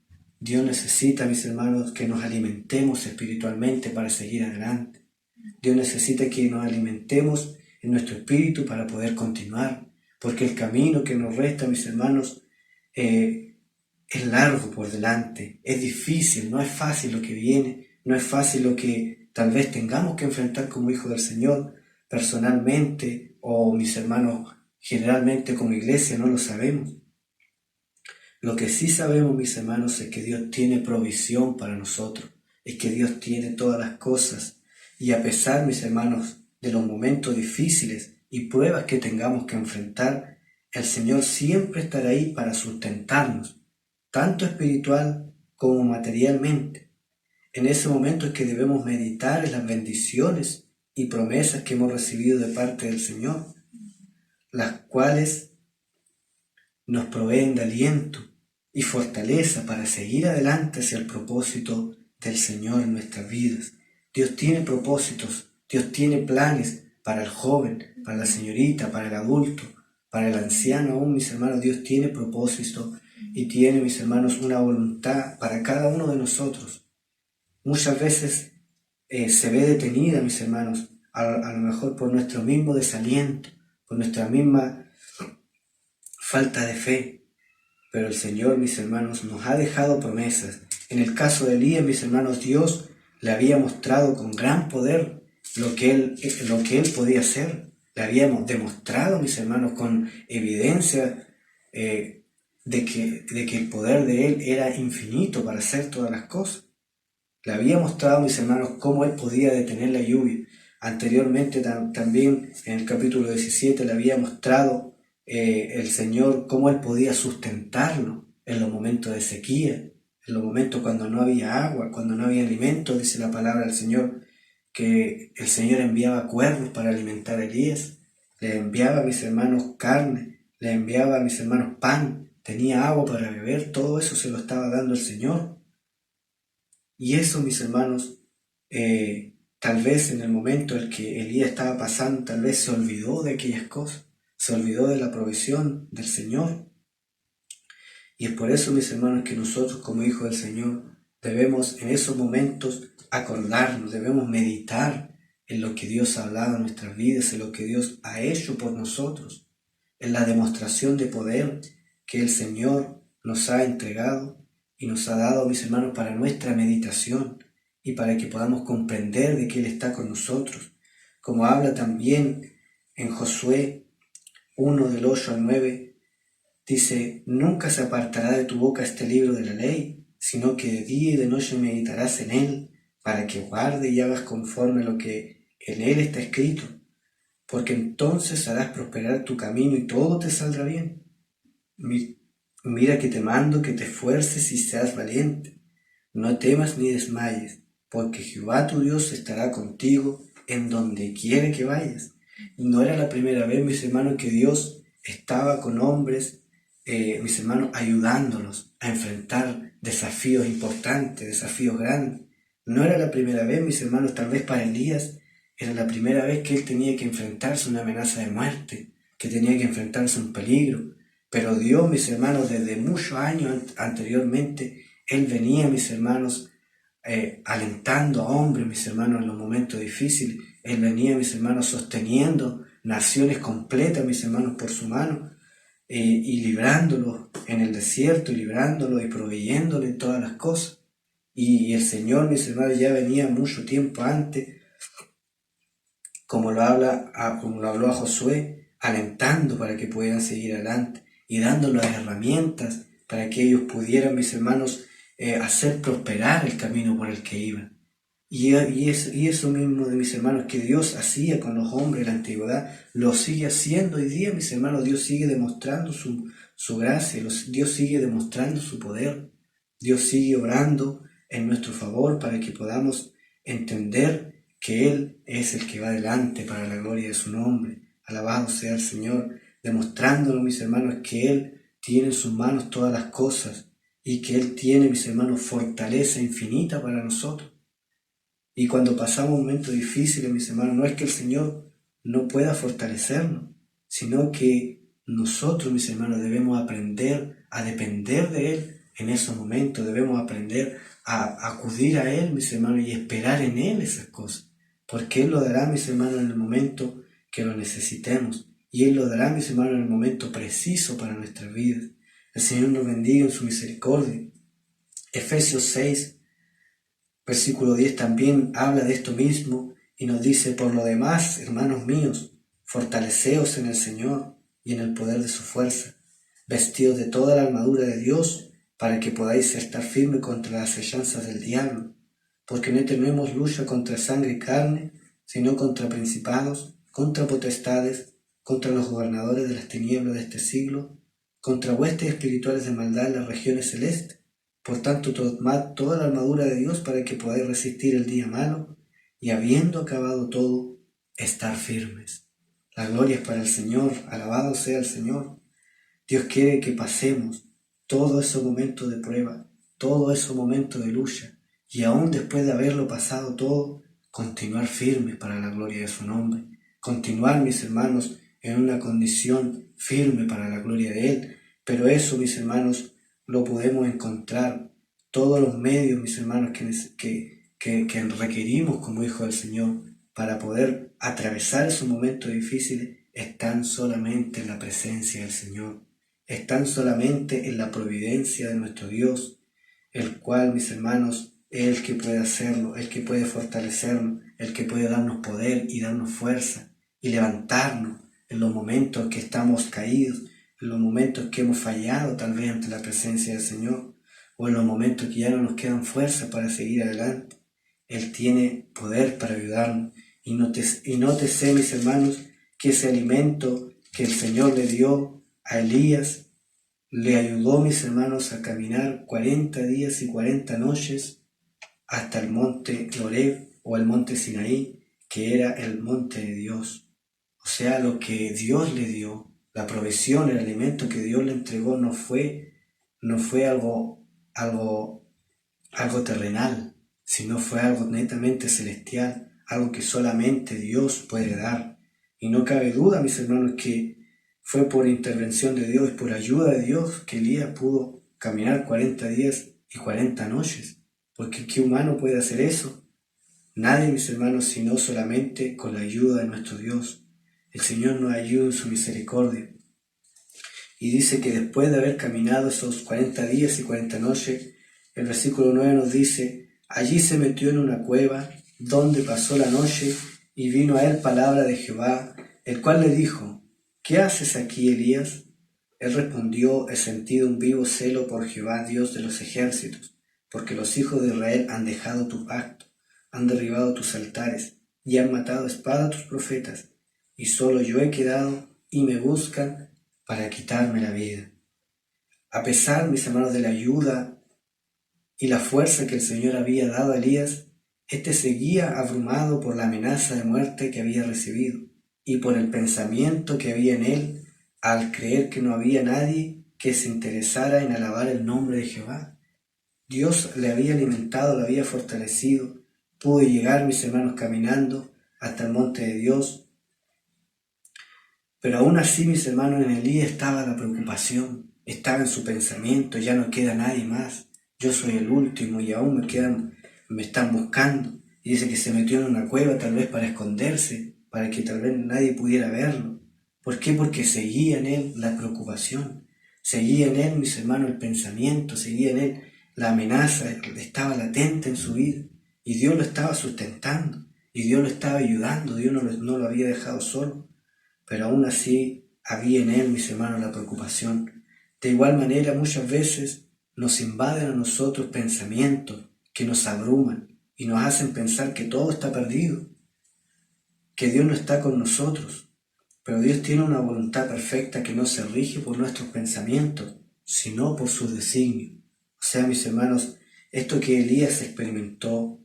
Dios necesita, mis hermanos, que nos alimentemos espiritualmente para seguir adelante. Dios necesita que nos alimentemos en nuestro espíritu para poder continuar, porque el camino que nos resta, mis hermanos, es largo por delante, es difícil, no es fácil lo que viene, no es fácil lo que tal vez tengamos que enfrentar como hijos del Señor, personalmente, o mis hermanos, generalmente como iglesia, no lo sabemos. Lo que sí sabemos, mis hermanos, es que Dios tiene provisión para nosotros, es que Dios tiene todas las cosas. Y a pesar, mis hermanos, de los momentos difíciles y pruebas que tengamos que enfrentar, el Señor siempre estará ahí para sustentarnos, tanto espiritual como materialmente. En ese momento es que debemos meditar en las bendiciones y promesas que hemos recibido de parte del Señor, las cuales nos proveen de aliento y fortaleza para seguir adelante hacia el propósito del Señor en nuestras vidas. Dios tiene propósitos, Dios tiene planes para el joven, para la señorita, para el adulto, para el anciano aún, mis hermanos. Dios tiene propósitos y tiene, mis hermanos, una voluntad para cada uno de nosotros. Muchas veces se ve detenida, mis hermanos, a lo mejor por nuestro mismo desaliento, por nuestra misma falta de fe. Pero el Señor, mis hermanos, nos ha dejado promesas. En el caso de Elías, mis hermanos, Dios le había mostrado con gran poder lo que él podía hacer. Le habíamos demostrado, mis hermanos, con evidencia de que el poder de él era infinito para hacer todas las cosas. Le había mostrado, mis hermanos, cómo él podía detener la lluvia. Anteriormente también en el capítulo 17 le había mostrado el Señor cómo él podía sustentarlo en los momentos de sequía, en los momentos cuando no había agua, cuando no había alimento. Dice la palabra del Señor que el Señor enviaba cuervos para alimentar a Elías, le enviaba a mis hermanos carne, le enviaba a mis hermanos pan, tenía agua para beber. Todo eso se lo estaba dando el Señor. Y eso, mis hermanos, tal vez en el momento en que Elías estaba pasando, tal vez se olvidó de aquellas cosas, se olvidó de la provisión del Señor. Y es por eso, mis hermanos, que nosotros como hijos del Señor debemos en esos momentos acordarnos, debemos meditar en lo que Dios ha hablado en nuestras vidas, en lo que Dios ha hecho por nosotros, en la demostración de poder que el Señor nos ha entregado y nos ha dado, mis hermanos, para nuestra meditación y para que podamos comprender de que Él está con nosotros. Como habla también en Josué 1 del 8 al 9, dice, nunca se apartará de tu boca este libro de la ley, sino que de día y de noche meditarás en él, para que guarde y hagas conforme a lo que en él está escrito, porque entonces harás prosperar tu camino y todo te saldrá bien. Mira que te mando que te esfuerces y seas valiente. No temas ni desmayes, porque Jehová tu Dios estará contigo en donde quiere que vayas. No era la primera vez, mis hermanos, que Dios estaba con hombres, mis hermanos, ayudándolos a enfrentar desafíos importantes, desafíos grandes. No era la primera vez, mis hermanos, tal vez para Elías era la primera vez que él tenía que enfrentarse a una amenaza de muerte, que tenía que enfrentarse a un peligro. Pero Dios, mis hermanos, desde muchos años anteriormente, Él venía, mis hermanos, alentando a hombres, mis hermanos, en los momentos difíciles. Él venía, mis hermanos, sosteniendo naciones completas, mis hermanos, por su mano, y librándolos en el desierto, y librándolos y proveyéndoles todas las cosas. Y el Señor, mis hermanos, ya venía mucho tiempo antes, como lo habló a Josué, alentando para que pudieran seguir adelante y dando las herramientas para que ellos pudieran, mis hermanos, hacer prosperar el camino por el que iban. Y eso mismo, de mis hermanos, que Dios hacía con los hombres de la antigüedad, lo sigue haciendo hoy día, mis hermanos. Dios sigue demostrando su gracia, Dios sigue demostrando su poder, Dios sigue obrando en nuestro favor para que podamos entender que Él es el que va adelante para la gloria de su nombre. Alabado sea el Señor, demostrándonos, mis hermanos, que Él tiene en sus manos todas las cosas y que Él tiene, mis hermanos, fortaleza infinita para nosotros. Y cuando pasamos momentos difíciles, mis hermanos, no es que el Señor no pueda fortalecernos, sino que nosotros, mis hermanos, debemos aprender a depender de Él en esos momentos. Debemos aprender a acudir a Él, mis hermanos, y esperar en Él esas cosas. Porque Él lo dará, mis hermanos, en el momento que lo necesitemos. Y Él lo dará, mis hermanos, en el momento preciso para nuestras vidas. El Señor nos bendiga en su misericordia. Efesios 6, versículo 10 también habla de esto mismo y nos dice: por lo demás, hermanos míos, fortaleceos en el Señor y en el poder de su fuerza, vestidos de toda la armadura de Dios, para que podáis estar firmes contra las acechanzas del diablo, porque no tenemos lucha contra sangre y carne, sino contra principados, contra potestades, contra los gobernadores de las tinieblas de este siglo, contra huestes espirituales de maldad en las regiones celestes. Por tanto, tomad toda la armadura de Dios para que podáis resistir el día malo, y habiendo acabado todo, estar firmes. La gloria es para el Señor, alabado sea el Señor. Dios quiere que pasemos todos esos momentos de prueba, todos esos momentos de lucha, y aún después de haberlo pasado todo, continuar firmes para la gloria de su nombre. Continuar, mis hermanos, en una condición firme para la gloria de Él. Pero eso, mis hermanos, lo podemos encontrar, todos los medios, mis hermanos, que requerimos como hijos del Señor para poder atravesar esos momentos difíciles, están solamente en la presencia del Señor, están solamente en la providencia de nuestro Dios, el cual, mis hermanos, es el que puede hacerlo, el que puede fortalecernos, el que puede darnos poder y darnos fuerza y levantarnos en los momentos que estamos caídos, en los momentos que hemos fallado tal vez ante la presencia del Señor, o en los momentos que ya no nos quedan fuerzas para seguir adelante. Él tiene poder para ayudarnos. Y nótese, mis hermanos, que ese alimento que el Señor le dio a Elías le ayudó, mis hermanos, a caminar 40 días y 40 noches hasta el monte Horeb o el monte Sinaí, que era el monte de Dios. O sea, lo que Dios le dio, la provisión, el alimento que Dios le entregó no fue algo terrenal, sino fue algo netamente celestial, algo que solamente Dios puede dar. Y no cabe duda, mis hermanos, que fue por intervención de Dios, por ayuda de Dios, que Elías pudo caminar 40 días y 40 noches. Porque ¿qué humano puede hacer eso? Nadie, mis hermanos, sino solamente con la ayuda de nuestro Dios. El Señor nos ayuda en su misericordia. Y dice que después de haber caminado esos 40 días y 40 noches, el versículo 9 nos dice: allí se metió en una cueva, donde pasó la noche, y vino a él palabra de Jehová, el cual le dijo: ¿qué haces aquí, Elías? Él respondió: he sentido un vivo celo por Jehová, Dios de los ejércitos, porque los hijos de Israel han dejado tu pacto, han derribado tus altares, y han matado a espada a tus profetas, y solo yo he quedado, y me buscan para quitarme la vida. A pesar, mis hermanos, de la ayuda y la fuerza que el Señor había dado a Elías, éste seguía abrumado por la amenaza de muerte que había recibido y por el pensamiento que había en él al creer que no había nadie que se interesara en alabar el nombre de Jehová. Dios le había alimentado, le había fortalecido. Pude llegar, mis hermanos, caminando hasta el monte de Dios. Pero aún así, mis hermanos, en Elías estaba la preocupación, estaba en su pensamiento, ya no queda nadie más. Yo soy el último y aún me están buscando. Y dice que se metió en una cueva tal vez para esconderse, para que tal vez nadie pudiera verlo. ¿Por qué? Porque seguía en él la preocupación, seguía en él, mis hermanos, el pensamiento, seguía en él la amenaza, estaba latente en su vida. Y Dios lo estaba sustentando, y Dios lo estaba ayudando, Dios no lo había dejado solo. Pero aún así había en él, mis hermanos, la preocupación. De igual manera, muchas veces nos invaden a nosotros pensamientos que nos abruman y nos hacen pensar que todo está perdido, que Dios no está con nosotros. Pero Dios tiene una voluntad perfecta que no se rige por nuestros pensamientos, sino por sus designios. O sea, mis hermanos, esto que Elías experimentó,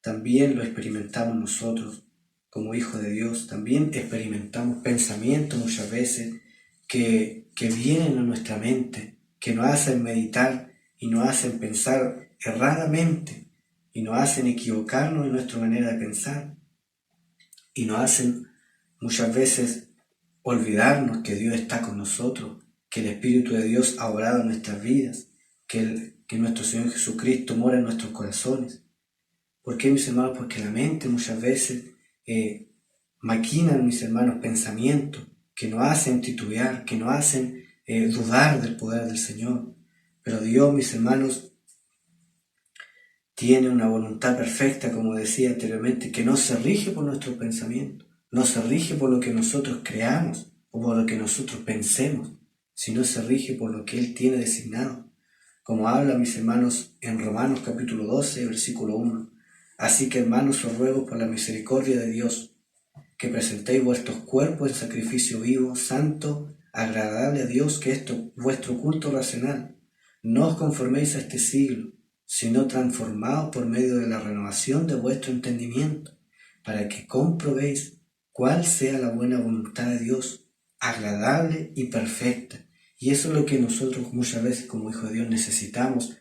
también lo experimentamos nosotros como hijos de Dios. También experimentamos pensamientos muchas veces que vienen a nuestra mente, que nos hacen meditar y nos hacen pensar erradamente y nos hacen equivocarnos en nuestra manera de pensar y nos hacen muchas veces olvidarnos que Dios está con nosotros, que el Espíritu de Dios ha obrado en nuestras vidas, que nuestro Señor Jesucristo mora en nuestros corazones. ¿Por qué, mis hermanos? Porque la mente muchas veces maquina, mis hermanos, pensamientos que nos hacen titubear, que nos hacen dudar del poder del Señor. Pero Dios, mis hermanos, tiene una voluntad perfecta, como decía anteriormente, que no se rige por nuestros pensamientos, no se rige por lo que nosotros creamos o por lo que nosotros pensemos, sino se rige por lo que Él tiene designado. Como habla, mis hermanos, en Romanos capítulo 12, versículo 1. Así que, hermanos, os ruego por la misericordia de Dios, que presentéis vuestros cuerpos en sacrificio vivo, santo, agradable a Dios, que esto es vuestro culto racional. No os conforméis a este siglo, sino transformaos por medio de la renovación de vuestro entendimiento, para que comprobéis cuál sea la buena voluntad de Dios, agradable y perfecta. Y eso es lo que nosotros muchas veces como hijos de Dios necesitamos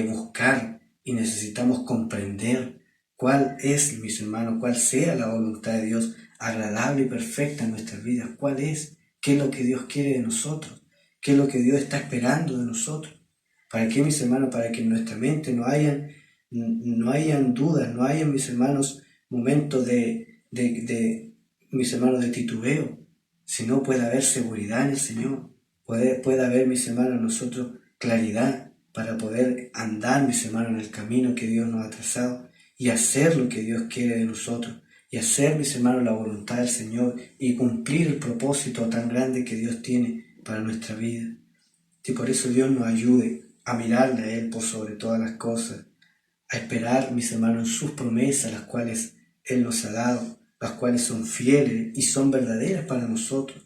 buscar y necesitamos comprender cuál es, mis hermanos, cuál sea la voluntad de Dios agradable y perfecta en nuestras vidas. ¿Cuál es? ¿Qué es lo que Dios quiere de nosotros? ¿Qué es lo que Dios está esperando de nosotros? ¿Para qué, mis hermanos? Para que en nuestra mente no hayan dudas, no hayan, mis hermanos, momentos mis hermanos, de titubeo, sino pueda haber seguridad en el Señor. Pueda haber, mis hermanos, nosotros claridad para poder andar, mis hermanos, en el camino que Dios nos ha trazado y hacer lo que Dios quiere de nosotros y hacer, mis hermanos, la voluntad del Señor y cumplir el propósito tan grande que Dios tiene para nuestra vida. Y por eso Dios nos ayude a mirarle a Él por sobre todas las cosas, a esperar, mis hermanos, en sus promesas, las cuales Él nos ha dado, las cuales son fieles y son verdaderas para nosotros.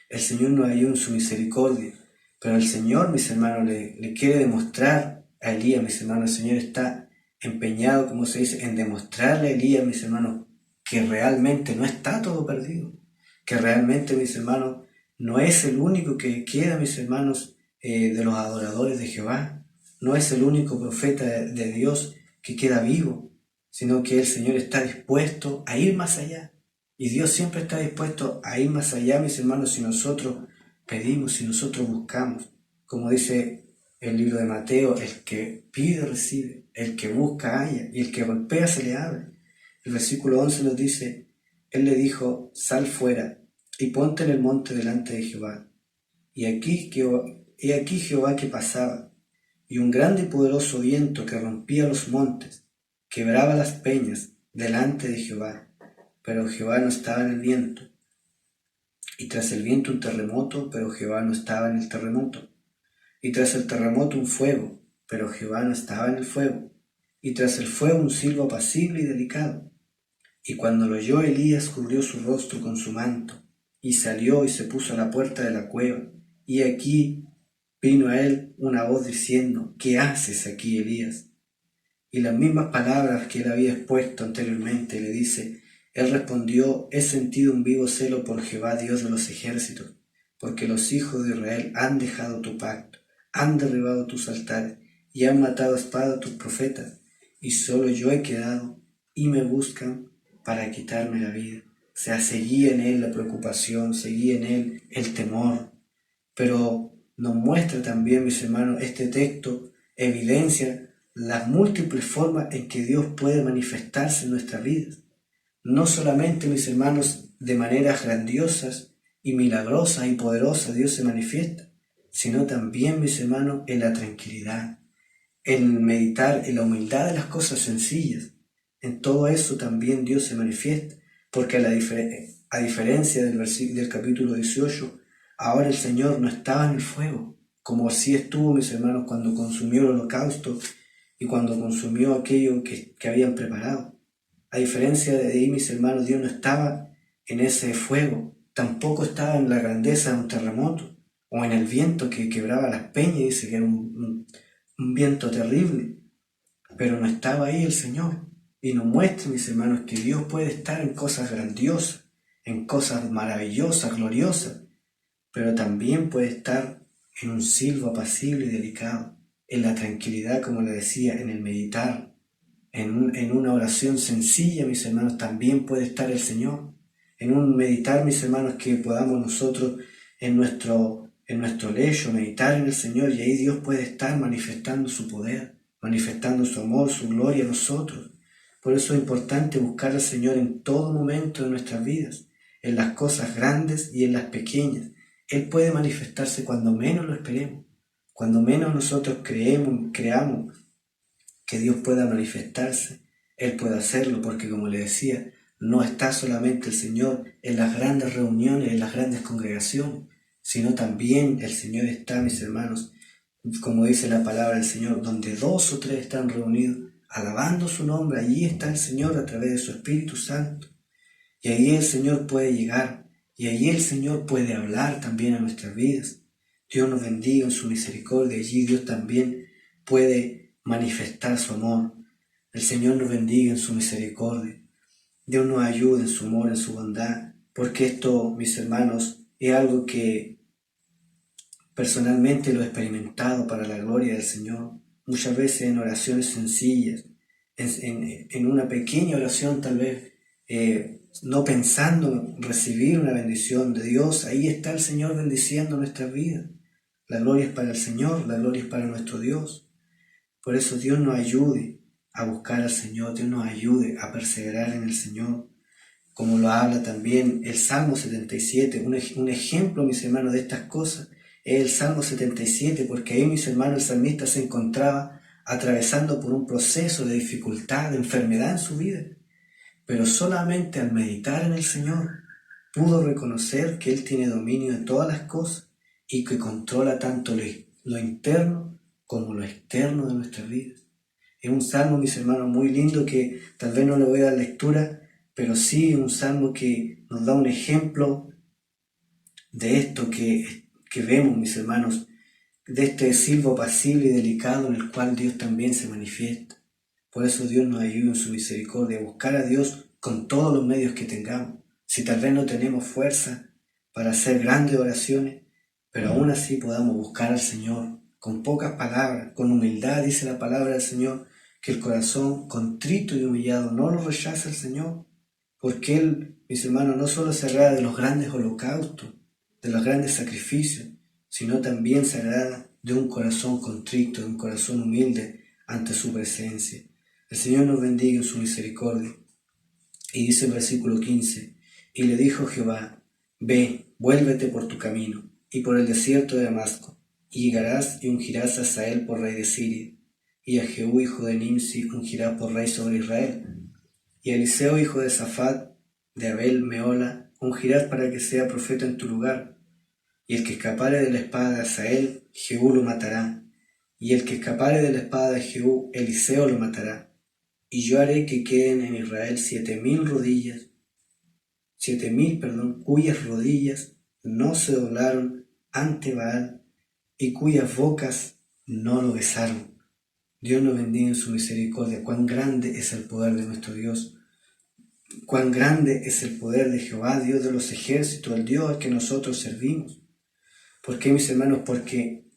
El Señor nos ayuda en su misericordia, pero el Señor, mis hermanos, le quiere demostrar a Elías, mis hermanos, el Señor está empeñado, como se dice, en demostrarle a Elías, mis hermanos, que realmente no está todo perdido, que realmente, mis hermanos, no es el único que queda, mis hermanos, de los adoradores de Jehová, no es el único profeta de Dios que queda vivo, sino que el Señor está dispuesto a ir más allá. Y Dios siempre está dispuesto a ir más allá, mis hermanos, si nosotros pedimos, si nosotros buscamos. Como dice el libro de Mateo, el que pide recibe, el que busca halla, y el que golpea se le abre. El versículo 11 nos dice, Él le dijo, sal fuera y ponte en el monte delante de Jehová. Y aquí Jehová que pasaba, y un grande y poderoso viento que rompía los montes, quebraba las peñas delante de Jehová. Pero Jehová no estaba en el viento. Y tras el viento un terremoto, pero Jehová no estaba en el terremoto. Y tras el terremoto un fuego, pero Jehová no estaba en el fuego. Y tras el fuego un silbo apacible y delicado. Y cuando lo oyó Elías cubrió su rostro con su manto, y salió y se puso a la puerta de la cueva. Y aquí vino a él una voz diciendo, ¿qué haces aquí, Elías? Y las mismas palabras que él había expuesto anteriormente le dice, él respondió, he sentido un vivo celo por Jehová, Dios de los ejércitos, porque los hijos de Israel han dejado tu pacto, han derribado tus altares y han matado a espada a tus profetas, y solo yo he quedado, y me buscan para quitarme la vida. O sea, seguía en él la preocupación, seguía en él el temor. Pero nos muestra también, mis hermanos, este texto evidencia las múltiples formas en que Dios puede manifestarse en nuestras vidas. No solamente, mis hermanos, de maneras grandiosas y milagrosas y poderosas Dios se manifiesta, sino también, mis hermanos, en la tranquilidad, en meditar, en la humildad de las cosas sencillas. En todo eso también Dios se manifiesta, porque a diferencia del capítulo 18, ahora el Señor no estaba en el fuego, como así estuvo, mis hermanos, cuando consumió el holocausto y cuando consumió aquello que habían preparado. A diferencia de ahí, mis hermanos, Dios no estaba en ese fuego, tampoco estaba en la grandeza de un terremoto o en el viento que quebraba las peñas, dice que era un viento terrible, pero no estaba ahí el Señor. Y nos muestra, mis hermanos, que Dios puede estar en cosas grandiosas, en cosas maravillosas, gloriosas, pero también puede estar en un silbo apacible y delicado, en la tranquilidad, como le decía, en el meditar, en una oración sencilla, mis hermanos, también puede estar el Señor. En un meditar, mis hermanos, que podamos nosotros en nuestro lecho meditar en el Señor, y ahí Dios puede estar manifestando su poder, manifestando su amor, su gloria a nosotros. Por eso es importante buscar al Señor en todo momento de nuestras vidas, en las cosas grandes y en las pequeñas. Él puede manifestarse cuando menos lo esperemos, cuando menos nosotros creamos que Dios pueda manifestarse. Él puede hacerlo porque, como le decía, no está solamente el Señor en las grandes reuniones, en las grandes congregaciones, sino también el Señor está, mis hermanos, como dice la palabra del Señor, donde 2 o 3 están reunidos, alabando su nombre, allí está el Señor a través de su Espíritu Santo. Y allí el Señor puede llegar, y allí el Señor puede hablar también a nuestras vidas. Dios nos bendiga en su misericordia, allí Dios también puede manifestar su amor. El Señor nos bendiga en su misericordia. Dios nos ayude en su amor, en su bondad, porque esto, mis hermanos, es algo que personalmente lo he experimentado para la gloria del Señor. Muchas veces en oraciones sencillas, en una pequeña oración tal vez, no pensando recibir una bendición de Dios, ahí está el Señor bendiciendo nuestras vidas. La gloria es para el Señor, la gloria es para nuestro Dios. Por eso Dios nos ayude a buscar al Señor, Dios nos ayude a perseverar en el Señor, como lo habla también el Salmo 77, un ejemplo, mis hermanos, de estas cosas, es el Salmo 77, porque ahí, mis hermanos, el salmista se encontraba atravesando por un proceso de dificultad, de enfermedad en su vida, pero solamente al meditar en el Señor pudo reconocer que Él tiene dominio de todas las cosas y que controla tanto lo interno como lo externo de nuestras vidas. Es un salmo, mis hermanos, muy lindo que tal vez no le voy a dar lectura, pero sí un salmo que nos da un ejemplo de esto que vemos, mis hermanos, de este silbo apacible y delicado en el cual Dios también se manifiesta. Por eso Dios nos ayuda en su misericordia a buscar a Dios con todos los medios que tengamos. Si tal vez no tenemos fuerza para hacer grandes oraciones, pero aún así podamos buscar al Señor con pocas palabras, con humildad, dice la palabra del Señor, que el corazón contrito y humillado no lo rechaza el Señor, porque Él, mis hermanos, no solo se agrada de los grandes holocaustos, de los grandes sacrificios, sino también se agrada de un corazón contrito, de un corazón humilde ante su presencia. El Señor nos bendiga en su misericordia. Y dice el versículo 15, y le dijo Jehová, ve, vuélvete por tu camino, y por el desierto de Damasco, y llegarás y ungirás a Hazael por rey de Siria, y a Jehú hijo de Nimsi ungirás por rey sobre Israel, y a Eliseo hijo de Safat de Abel Meola ungirás para que sea profeta en tu lugar, y el que escapare de la espada de Hazael, Jehú lo matará, y el que escapare de la espada de Jehú, Eliseo lo matará. Y yo haré que queden en Israel 7,000, cuyas rodillas no se doblaron ante Baal y cuyas bocas no lo besaron. Dios nos bendiga en su misericordia. Cuán grande es el poder de nuestro Dios. Cuán grande es el poder de Jehová, Dios de los ejércitos, el Dios al que nosotros servimos. ¿Por qué, mis hermanos? Porque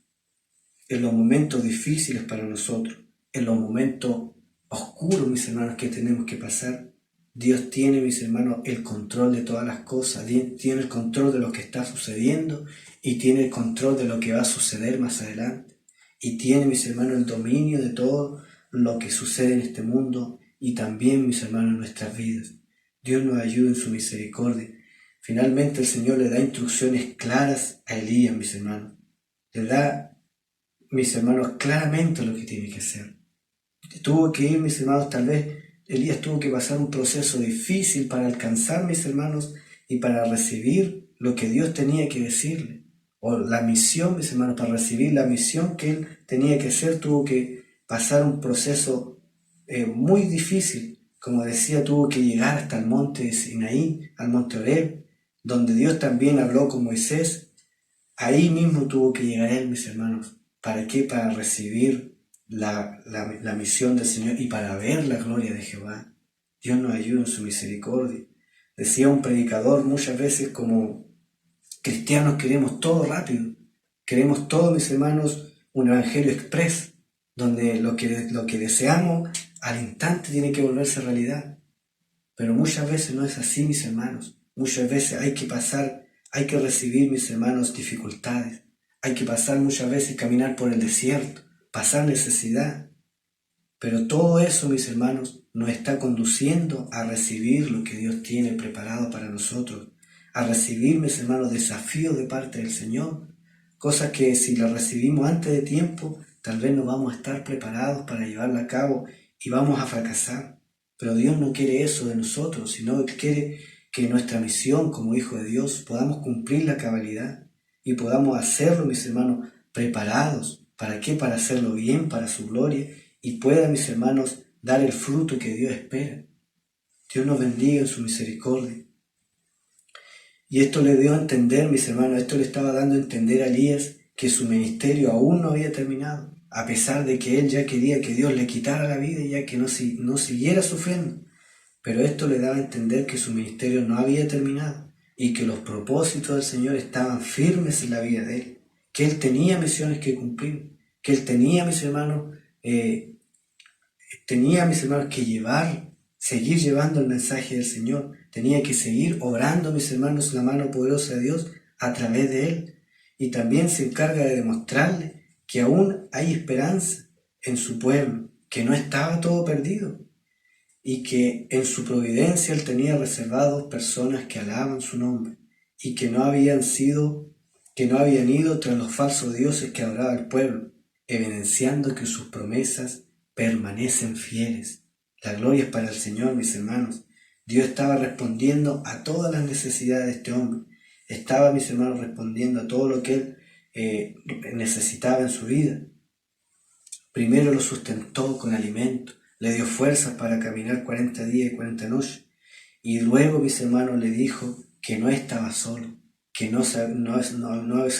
en los momentos difíciles para nosotros, en los momentos oscuros, mis hermanos, que tenemos que pasar, Dios tiene, mis hermanos, el control de todas las cosas, tiene el control de lo que está sucediendo y tiene el control de lo que va a suceder más adelante. Y tiene, mis hermanos, el dominio de todo lo que sucede en este mundo y también, mis hermanos, en nuestras vidas. Dios nos ayude en su misericordia. Finalmente el Señor le da instrucciones claras a Elías, mis hermanos. Le da, mis hermanos, claramente lo que tiene que hacer. Tuvo que ir, mis hermanos, tal vez Elías tuvo que pasar un proceso difícil para alcanzar, mis hermanos, y para recibir lo que Dios tenía que decirle. O la misión, mis hermanos, para recibir la misión que él tenía que hacer, tuvo que pasar un proceso muy difícil. Como decía, tuvo que llegar hasta el monte de Sinaí, al monte Horeb, donde Dios también habló con Moisés. Ahí mismo tuvo que llegar él, mis hermanos. ¿Para qué? Para recibir la misión del Señor y para ver la gloria de Jehová. Dios nos ayuda en su misericordia. Decía un predicador muchas veces, como cristianos queremos todo rápido, queremos todo, mis hermanos, un evangelio express, donde lo que deseamos al instante tiene que volverse realidad. Pero muchas veces no es así, mis hermanos. Muchas veces hay que recibir, mis hermanos, dificultades. Hay que pasar muchas veces, caminar por el desierto, pasar necesidad. Pero todo eso, mis hermanos, nos está conduciendo a recibir lo que Dios tiene preparado para nosotros, a recibir, mis hermanos, desafíos de parte del Señor, cosas que si las recibimos antes de tiempo, tal vez no vamos a estar preparados para llevarla a cabo y vamos a fracasar. Pero Dios no quiere eso de nosotros, sino que quiere que nuestra misión como hijos de Dios podamos cumplir la cabalidad y podamos hacerlo, mis hermanos, preparados. ¿Para qué? Para hacerlo bien, para su gloria, y pueda, mis hermanos, dar el fruto que Dios espera. Dios nos bendiga en su misericordia. Y esto le dio a entender, mis hermanos, esto le estaba dando a entender a Elías que su ministerio aún no había terminado, a pesar de que él ya quería que Dios le quitara la vida y ya que no siguiera sufriendo. Pero esto le daba a entender que su ministerio no había terminado y que los propósitos del Señor estaban firmes en la vida de él, que él tenía misiones que cumplir, que él tenía, mis hermanos, que seguir llevando el mensaje del Señor, tenía que seguir obrando, mis hermanos, la mano poderosa de Dios a través de él. Y también se encarga de demostrarle que aún hay esperanza en su pueblo, que no estaba todo perdido y que en su providencia él tenía reservados personas que alaban su nombre y que no habían ido tras los falsos dioses que adoraba el pueblo, evidenciando que sus promesas permanecen fieles. La gloria es para el Señor, mis hermanos. Dios estaba respondiendo a todas las necesidades de este hombre. Estaba, mis hermanos, respondiendo a todo lo que él necesitaba en su vida. Primero lo sustentó con alimento, le dio fuerzas para caminar 40 días y 40 noches. Y luego, mis hermanos, le dijo que no estaba solo, que no se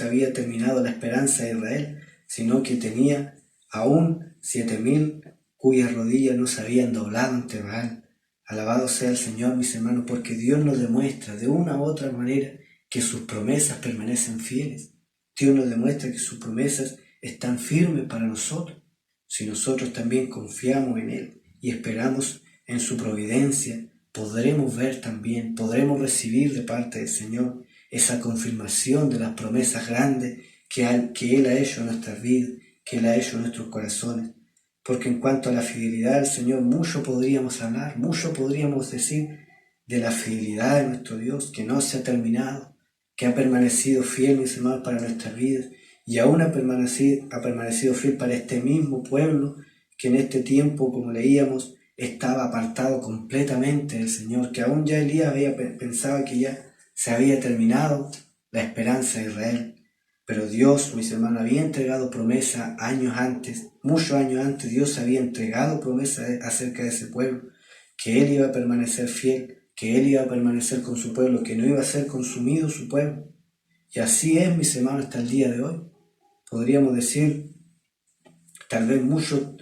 había terminado la esperanza de Israel, sino que tenía aún 7,000 cuyas rodillas no se habían doblado ante Baal. Alabado sea el Señor, mis hermanos, porque Dios nos demuestra de una u otra manera que sus promesas permanecen fieles. Dios nos demuestra que sus promesas están firmes para nosotros, si nosotros también confiamos en Él y esperamos en su providencia. Podremos recibir de parte del Señor esa confirmación de las promesas grandes que Él ha hecho en nuestras vidas, que Él ha hecho en nuestros corazones. Porque en cuanto a la fidelidad del Señor, mucho podríamos hablar, mucho podríamos decir de la fidelidad de nuestro Dios, que no se ha terminado, que ha permanecido fiel, mis hermanos, para nuestras vidas, y aún ha permanecido fiel para este mismo pueblo que en este tiempo, como leíamos, estaba apartado completamente del Señor, que aún ya Elías pensaba que ya se había terminado la esperanza de Israel. Pero Dios, mis hermanos, había entregado promesa años antes, muchos años antes. Dios había entregado promesa acerca de ese pueblo, que Él iba a permanecer fiel, que Él iba a permanecer con su pueblo, que no iba a ser consumido su pueblo. Y así es, mis hermanos, hasta el día de hoy. Podríamos decir, tal vez mucho,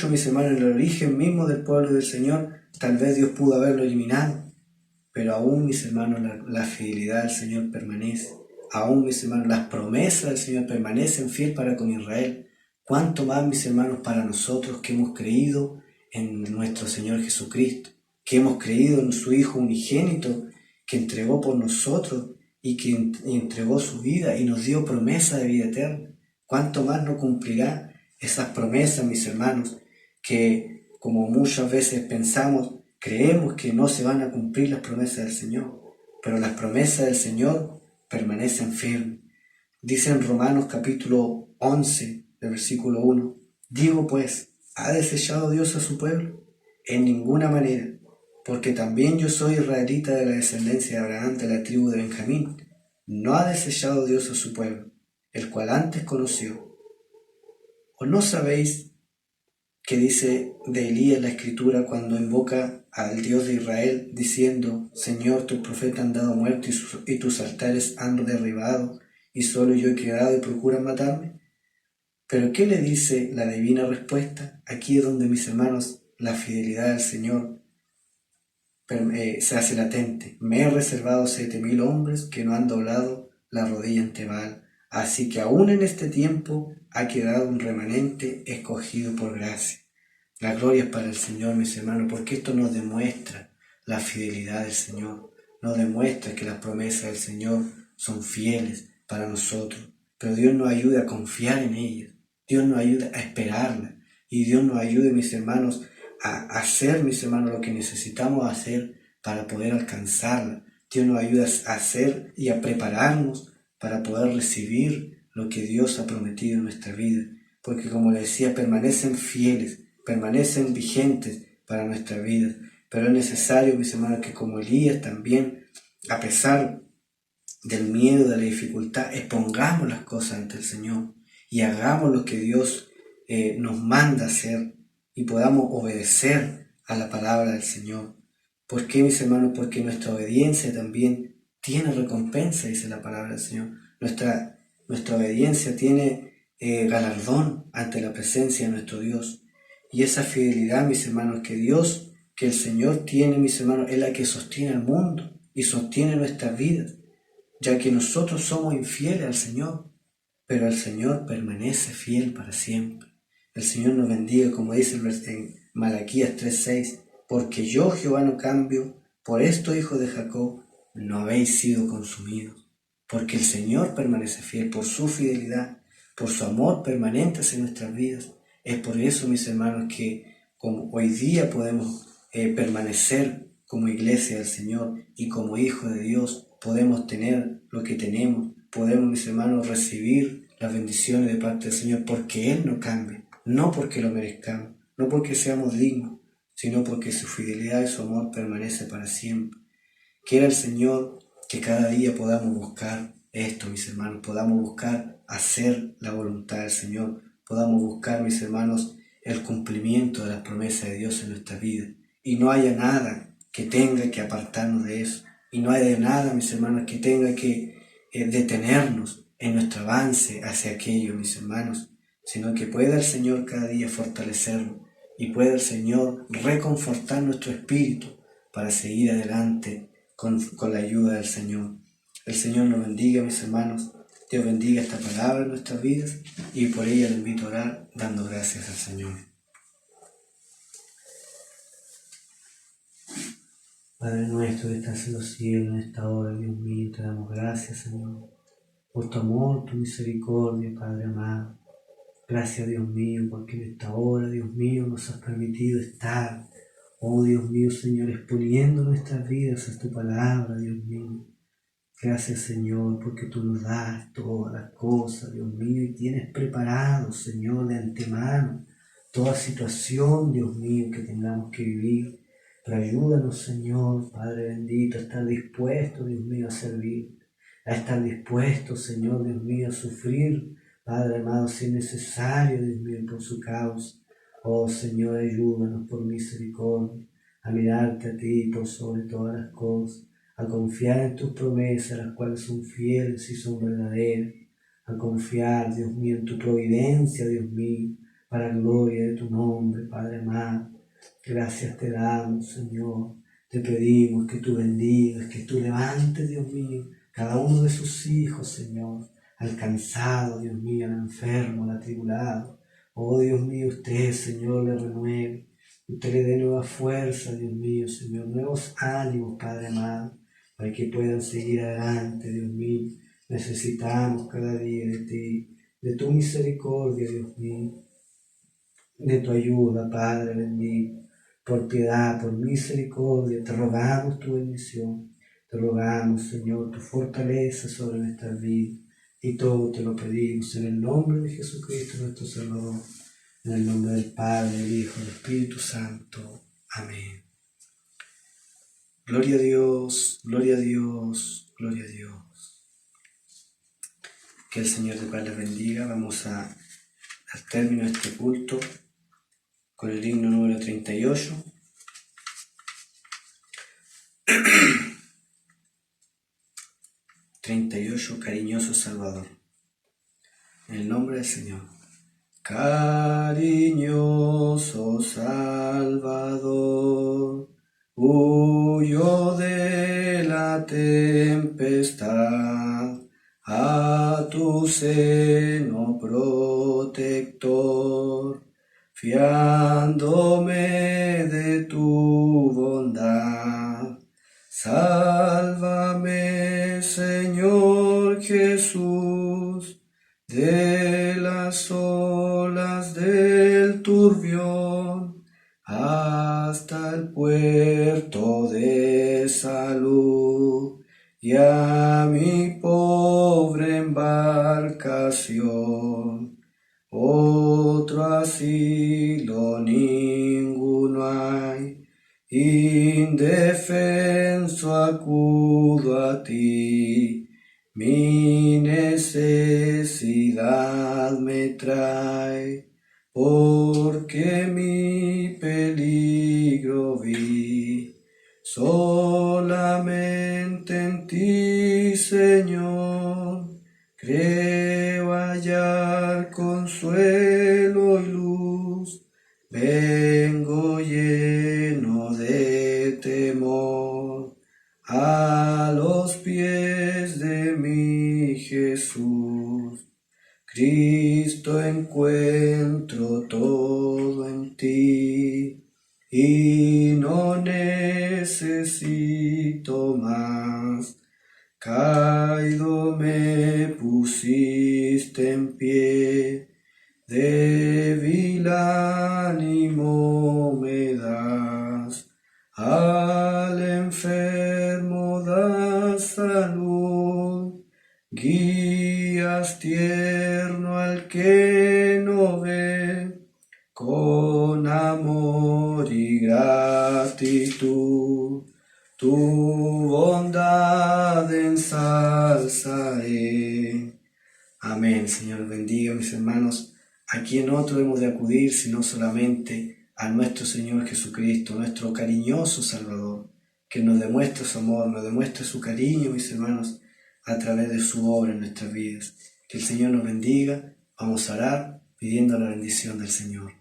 mis hermanos, en el origen mismo del pueblo del Señor, tal vez Dios pudo haberlo eliminado, pero aún, mis hermanos, la fidelidad del Señor permanece. aún, mis hermanos, las promesas del Señor permanecen fiel para con Israel. Cuánto más, mis hermanos, para nosotros que hemos creído en nuestro Señor Jesucristo, que hemos creído en su Hijo unigénito, que entregó por nosotros y que entregó su vida y nos dio promesa de vida eterna. Cuánto más no cumplirá esas promesas, mis hermanos, que como muchas veces pensamos, creemos que no se van a cumplir las promesas del Señor, pero las promesas del Señor permanecen firmes. Dice en Romanos capítulo 11, del versículo 1, digo pues, ¿ha desechado Dios a su pueblo? En ninguna manera, porque también yo soy israelita de la descendencia de Abraham, de la tribu de Benjamín. No ha desechado Dios a su pueblo, el cual antes conoció. ¿O no sabéis qué dice de Elías la Escritura cuando invoca al Dios de Israel, diciendo, Señor, tus profetas han dado muerte y tus altares han derribado, y solo yo he quedado y procuran matarme? Pero ¿qué le dice la divina respuesta? Aquí es donde, mis hermanos, la fidelidad del Señor se hace latente. Me he reservado 7,000 hombres que no han doblado la rodilla ante Baal. Así que aún en este tiempo ha quedado un remanente escogido por gracia. La gloria es para el Señor, mis hermanos, porque esto nos demuestra la fidelidad del Señor. Nos demuestra que las promesas del Señor son fieles para nosotros. Pero Dios nos ayuda a confiar en ellas. Dios nos ayuda a esperarla. Y Dios nos ayude, mis hermanos, a hacer, mis hermanos, lo que necesitamos hacer para poder alcanzarla. Dios nos ayuda a hacer y a prepararnos para poder recibir lo que Dios ha prometido en nuestra vida. Porque, como les decía, permanecen fieles, permanecen vigentes para nuestra vida. Pero es necesario, mis hermanos, que como Elías también, a pesar del miedo, de la dificultad, expongamos las cosas ante el Señor y hagamos lo que Dios nos manda hacer y podamos obedecer a la palabra del Señor. ¿Por qué, mis hermanos? Porque nuestra obediencia también tiene recompensa, dice la palabra del Señor. Nuestra obediencia tiene galardón ante la presencia de nuestro Dios. Y esa fidelidad, mis hermanos, que el Señor tiene, mis hermanos, es la que sostiene al mundo y sostiene nuestras vidas, ya que nosotros somos infieles al Señor, pero el Señor permanece fiel para siempre. El Señor nos bendiga, como dice en Malaquías 3:6, porque yo, Jehová, no cambio, por esto, hijos de Jacob, no habéis sido consumidos. Porque el Señor permanece fiel por su fidelidad, por su amor permanente hacia nuestras vidas. Es por eso, mis hermanos, que como hoy día podemos permanecer como iglesia del Señor y como hijos de Dios, podemos tener lo que tenemos, podemos, mis hermanos, recibir las bendiciones de parte del Señor, porque Él no cambia, no porque lo merezcamos, no porque seamos dignos, sino porque su fidelidad y su amor permanece para siempre. Quiera el Señor que cada día podamos buscar esto, mis hermanos, podamos buscar hacer la voluntad del Señor, podamos buscar, mis hermanos, el cumplimiento de las promesas de Dios en nuestra vida, y no haya nada que tenga que apartarnos de eso, y no haya nada, mis hermanos, que tenga que detenernos en nuestro avance hacia aquello, mis hermanos, sino que pueda el Señor cada día fortalecernos y pueda el Señor reconfortar nuestro espíritu para seguir adelante con la ayuda del Señor. El Señor nos bendiga, mis hermanos. Dios bendiga esta palabra en nuestras vidas y por ella le invito a orar dando gracias al Señor. Padre nuestro que estás en los cielos, en esta hora, Dios mío, te damos gracias, Señor, por tu amor, tu misericordia, Padre amado. Gracias, Dios mío, porque en esta hora, Dios mío, nos has permitido estar, oh Dios mío, Señor, exponiendo nuestras vidas a tu palabra, Dios mío. Gracias, Señor, porque tú nos das todas las cosas, Dios mío, y tienes preparado, Señor, de antemano toda situación, Dios mío, que tengamos que vivir. Pero ayúdanos, Señor, Padre bendito, a estar dispuestos, Dios mío, a servir, a estar dispuestos, Señor, Dios mío, a sufrir, Padre amado, si es necesario, Dios mío, por su causa. Oh, Señor, ayúdanos por misericordia, a mirarte a ti por sobre todas las cosas, a confiar en tus promesas, las cuales son fieles y son verdaderas, a confiar, Dios mío, en tu providencia, Dios mío, para gloria de tu nombre, Padre amado. Gracias te damos, Señor. Te pedimos que tú bendigas, que tú levantes, Dios mío, cada uno de sus hijos, Señor, al cansado, Dios mío, al enfermo, al atribulado. Oh Dios mío, usted, Señor, le renueve, usted le dé nueva fuerza, Dios mío, Señor, nuevos ánimos, Padre amado, para que puedan seguir adelante, Dios mío. Necesitamos cada día de ti, de tu misericordia, Dios mío, de tu ayuda, Padre bendito. Por piedad, por misericordia, te rogamos tu bendición, te rogamos, Señor, tu fortaleza sobre nuestras vidas, y todo te lo pedimos en el nombre de Jesucristo nuestro Salvador, en el nombre del Padre, del Hijo, del Espíritu Santo. Amén. Gloria a Dios, gloria a Dios, gloria a Dios. Que el Señor de paz les bendiga. Vamos al término de este culto con el himno número 38. Cariñoso Salvador. En el nombre del Señor. Cariñoso Salvador, huyo de la tempestad, a tu seno protector, fiándome de tu bondad. Sálvame, Señor Jesús, de las olas del turbión, hasta el puerto de salud, y a mi pobre embarcación. Otro asilo ninguno hay, indefenso acudo a ti, mi necesidad me trae, porque mi peligro vi. Solamente en ti, Señor, creo hallar consuelo y luz. Vengo lleno de temor a los pies de mi Jesús. Cristo, encuentro todo en ti y no necesito más. Caído me pusiste en pie, débil ánimo me das, al enfermo das salud, guías tierno al que no ve, con amor y gratitud, tu bondad ensalzaré. Amén. Señor, bendiga, mis hermanos. ¿A quién otro hemos de acudir sino solamente a nuestro Señor Jesucristo, nuestro cariñoso Salvador, que nos demuestra su amor, nos demuestra su cariño, mis hermanos, a través de su obra en nuestras vidas? Que el Señor nos bendiga. Vamos a orar pidiendo la bendición del Señor.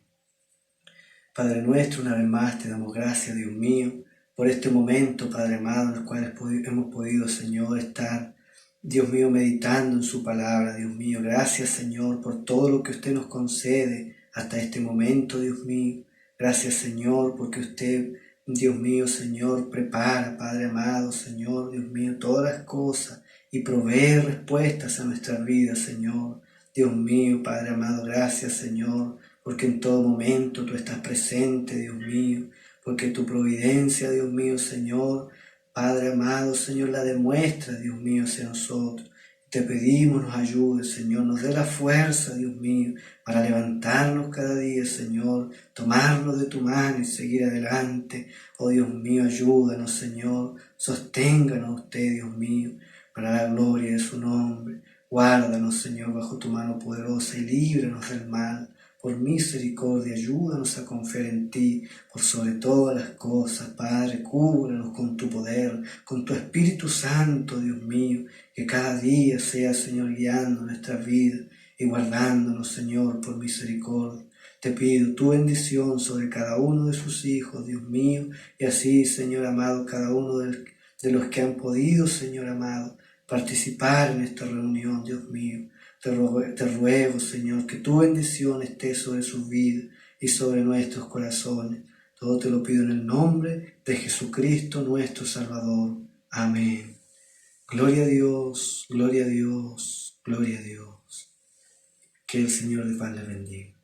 Padre nuestro, una vez más te damos gracias, Dios mío, por este momento, Padre amado, en el cual hemos podido, Señor, estar, Dios mío, meditando en su palabra, Dios mío. Gracias, Señor, por todo lo que usted nos concede hasta este momento, Dios mío. Gracias, Señor, porque usted, Dios mío, Señor, prepara, Padre amado, Señor, Dios mío, todas las cosas y provee respuestas a nuestras vidas, Señor. Dios mío, Padre amado, gracias, Señor, porque en todo momento tú estás presente, Dios mío, porque tu providencia, Dios mío, Señor, Padre amado, Señor, la demuestra, Dios mío, hacia nosotros. Te pedimos, nos ayudes, Señor, nos dé la fuerza, Dios mío, para levantarnos cada día, Señor, tomarnos de tu mano y seguir adelante. Oh Dios mío, ayúdanos, Señor, sosténganos usted, Dios mío, para la gloria de su nombre. Guárdanos, Señor, bajo tu mano poderosa y líbranos del mal. Por misericordia, ayúdanos a confiar en ti, por sobre todas las cosas, Padre, cúbranos con tu poder, con tu Espíritu Santo, Dios mío, que cada día sea, Señor, guiando nuestras vidas y guardándonos, Señor, por misericordia. Te pido tu bendición sobre cada uno de sus hijos, Dios mío, y así, Señor amado, cada uno de los que han podido, Señor amado, participar en esta reunión, Dios mío. Te ruego, Señor, que tu bendición esté sobre sus vidas y sobre nuestros corazones. Todo te lo pido en el nombre de Jesucristo, nuestro Salvador. Amén. Gloria a Dios, gloria a Dios, gloria a Dios. Que el Señor de paz le bendiga.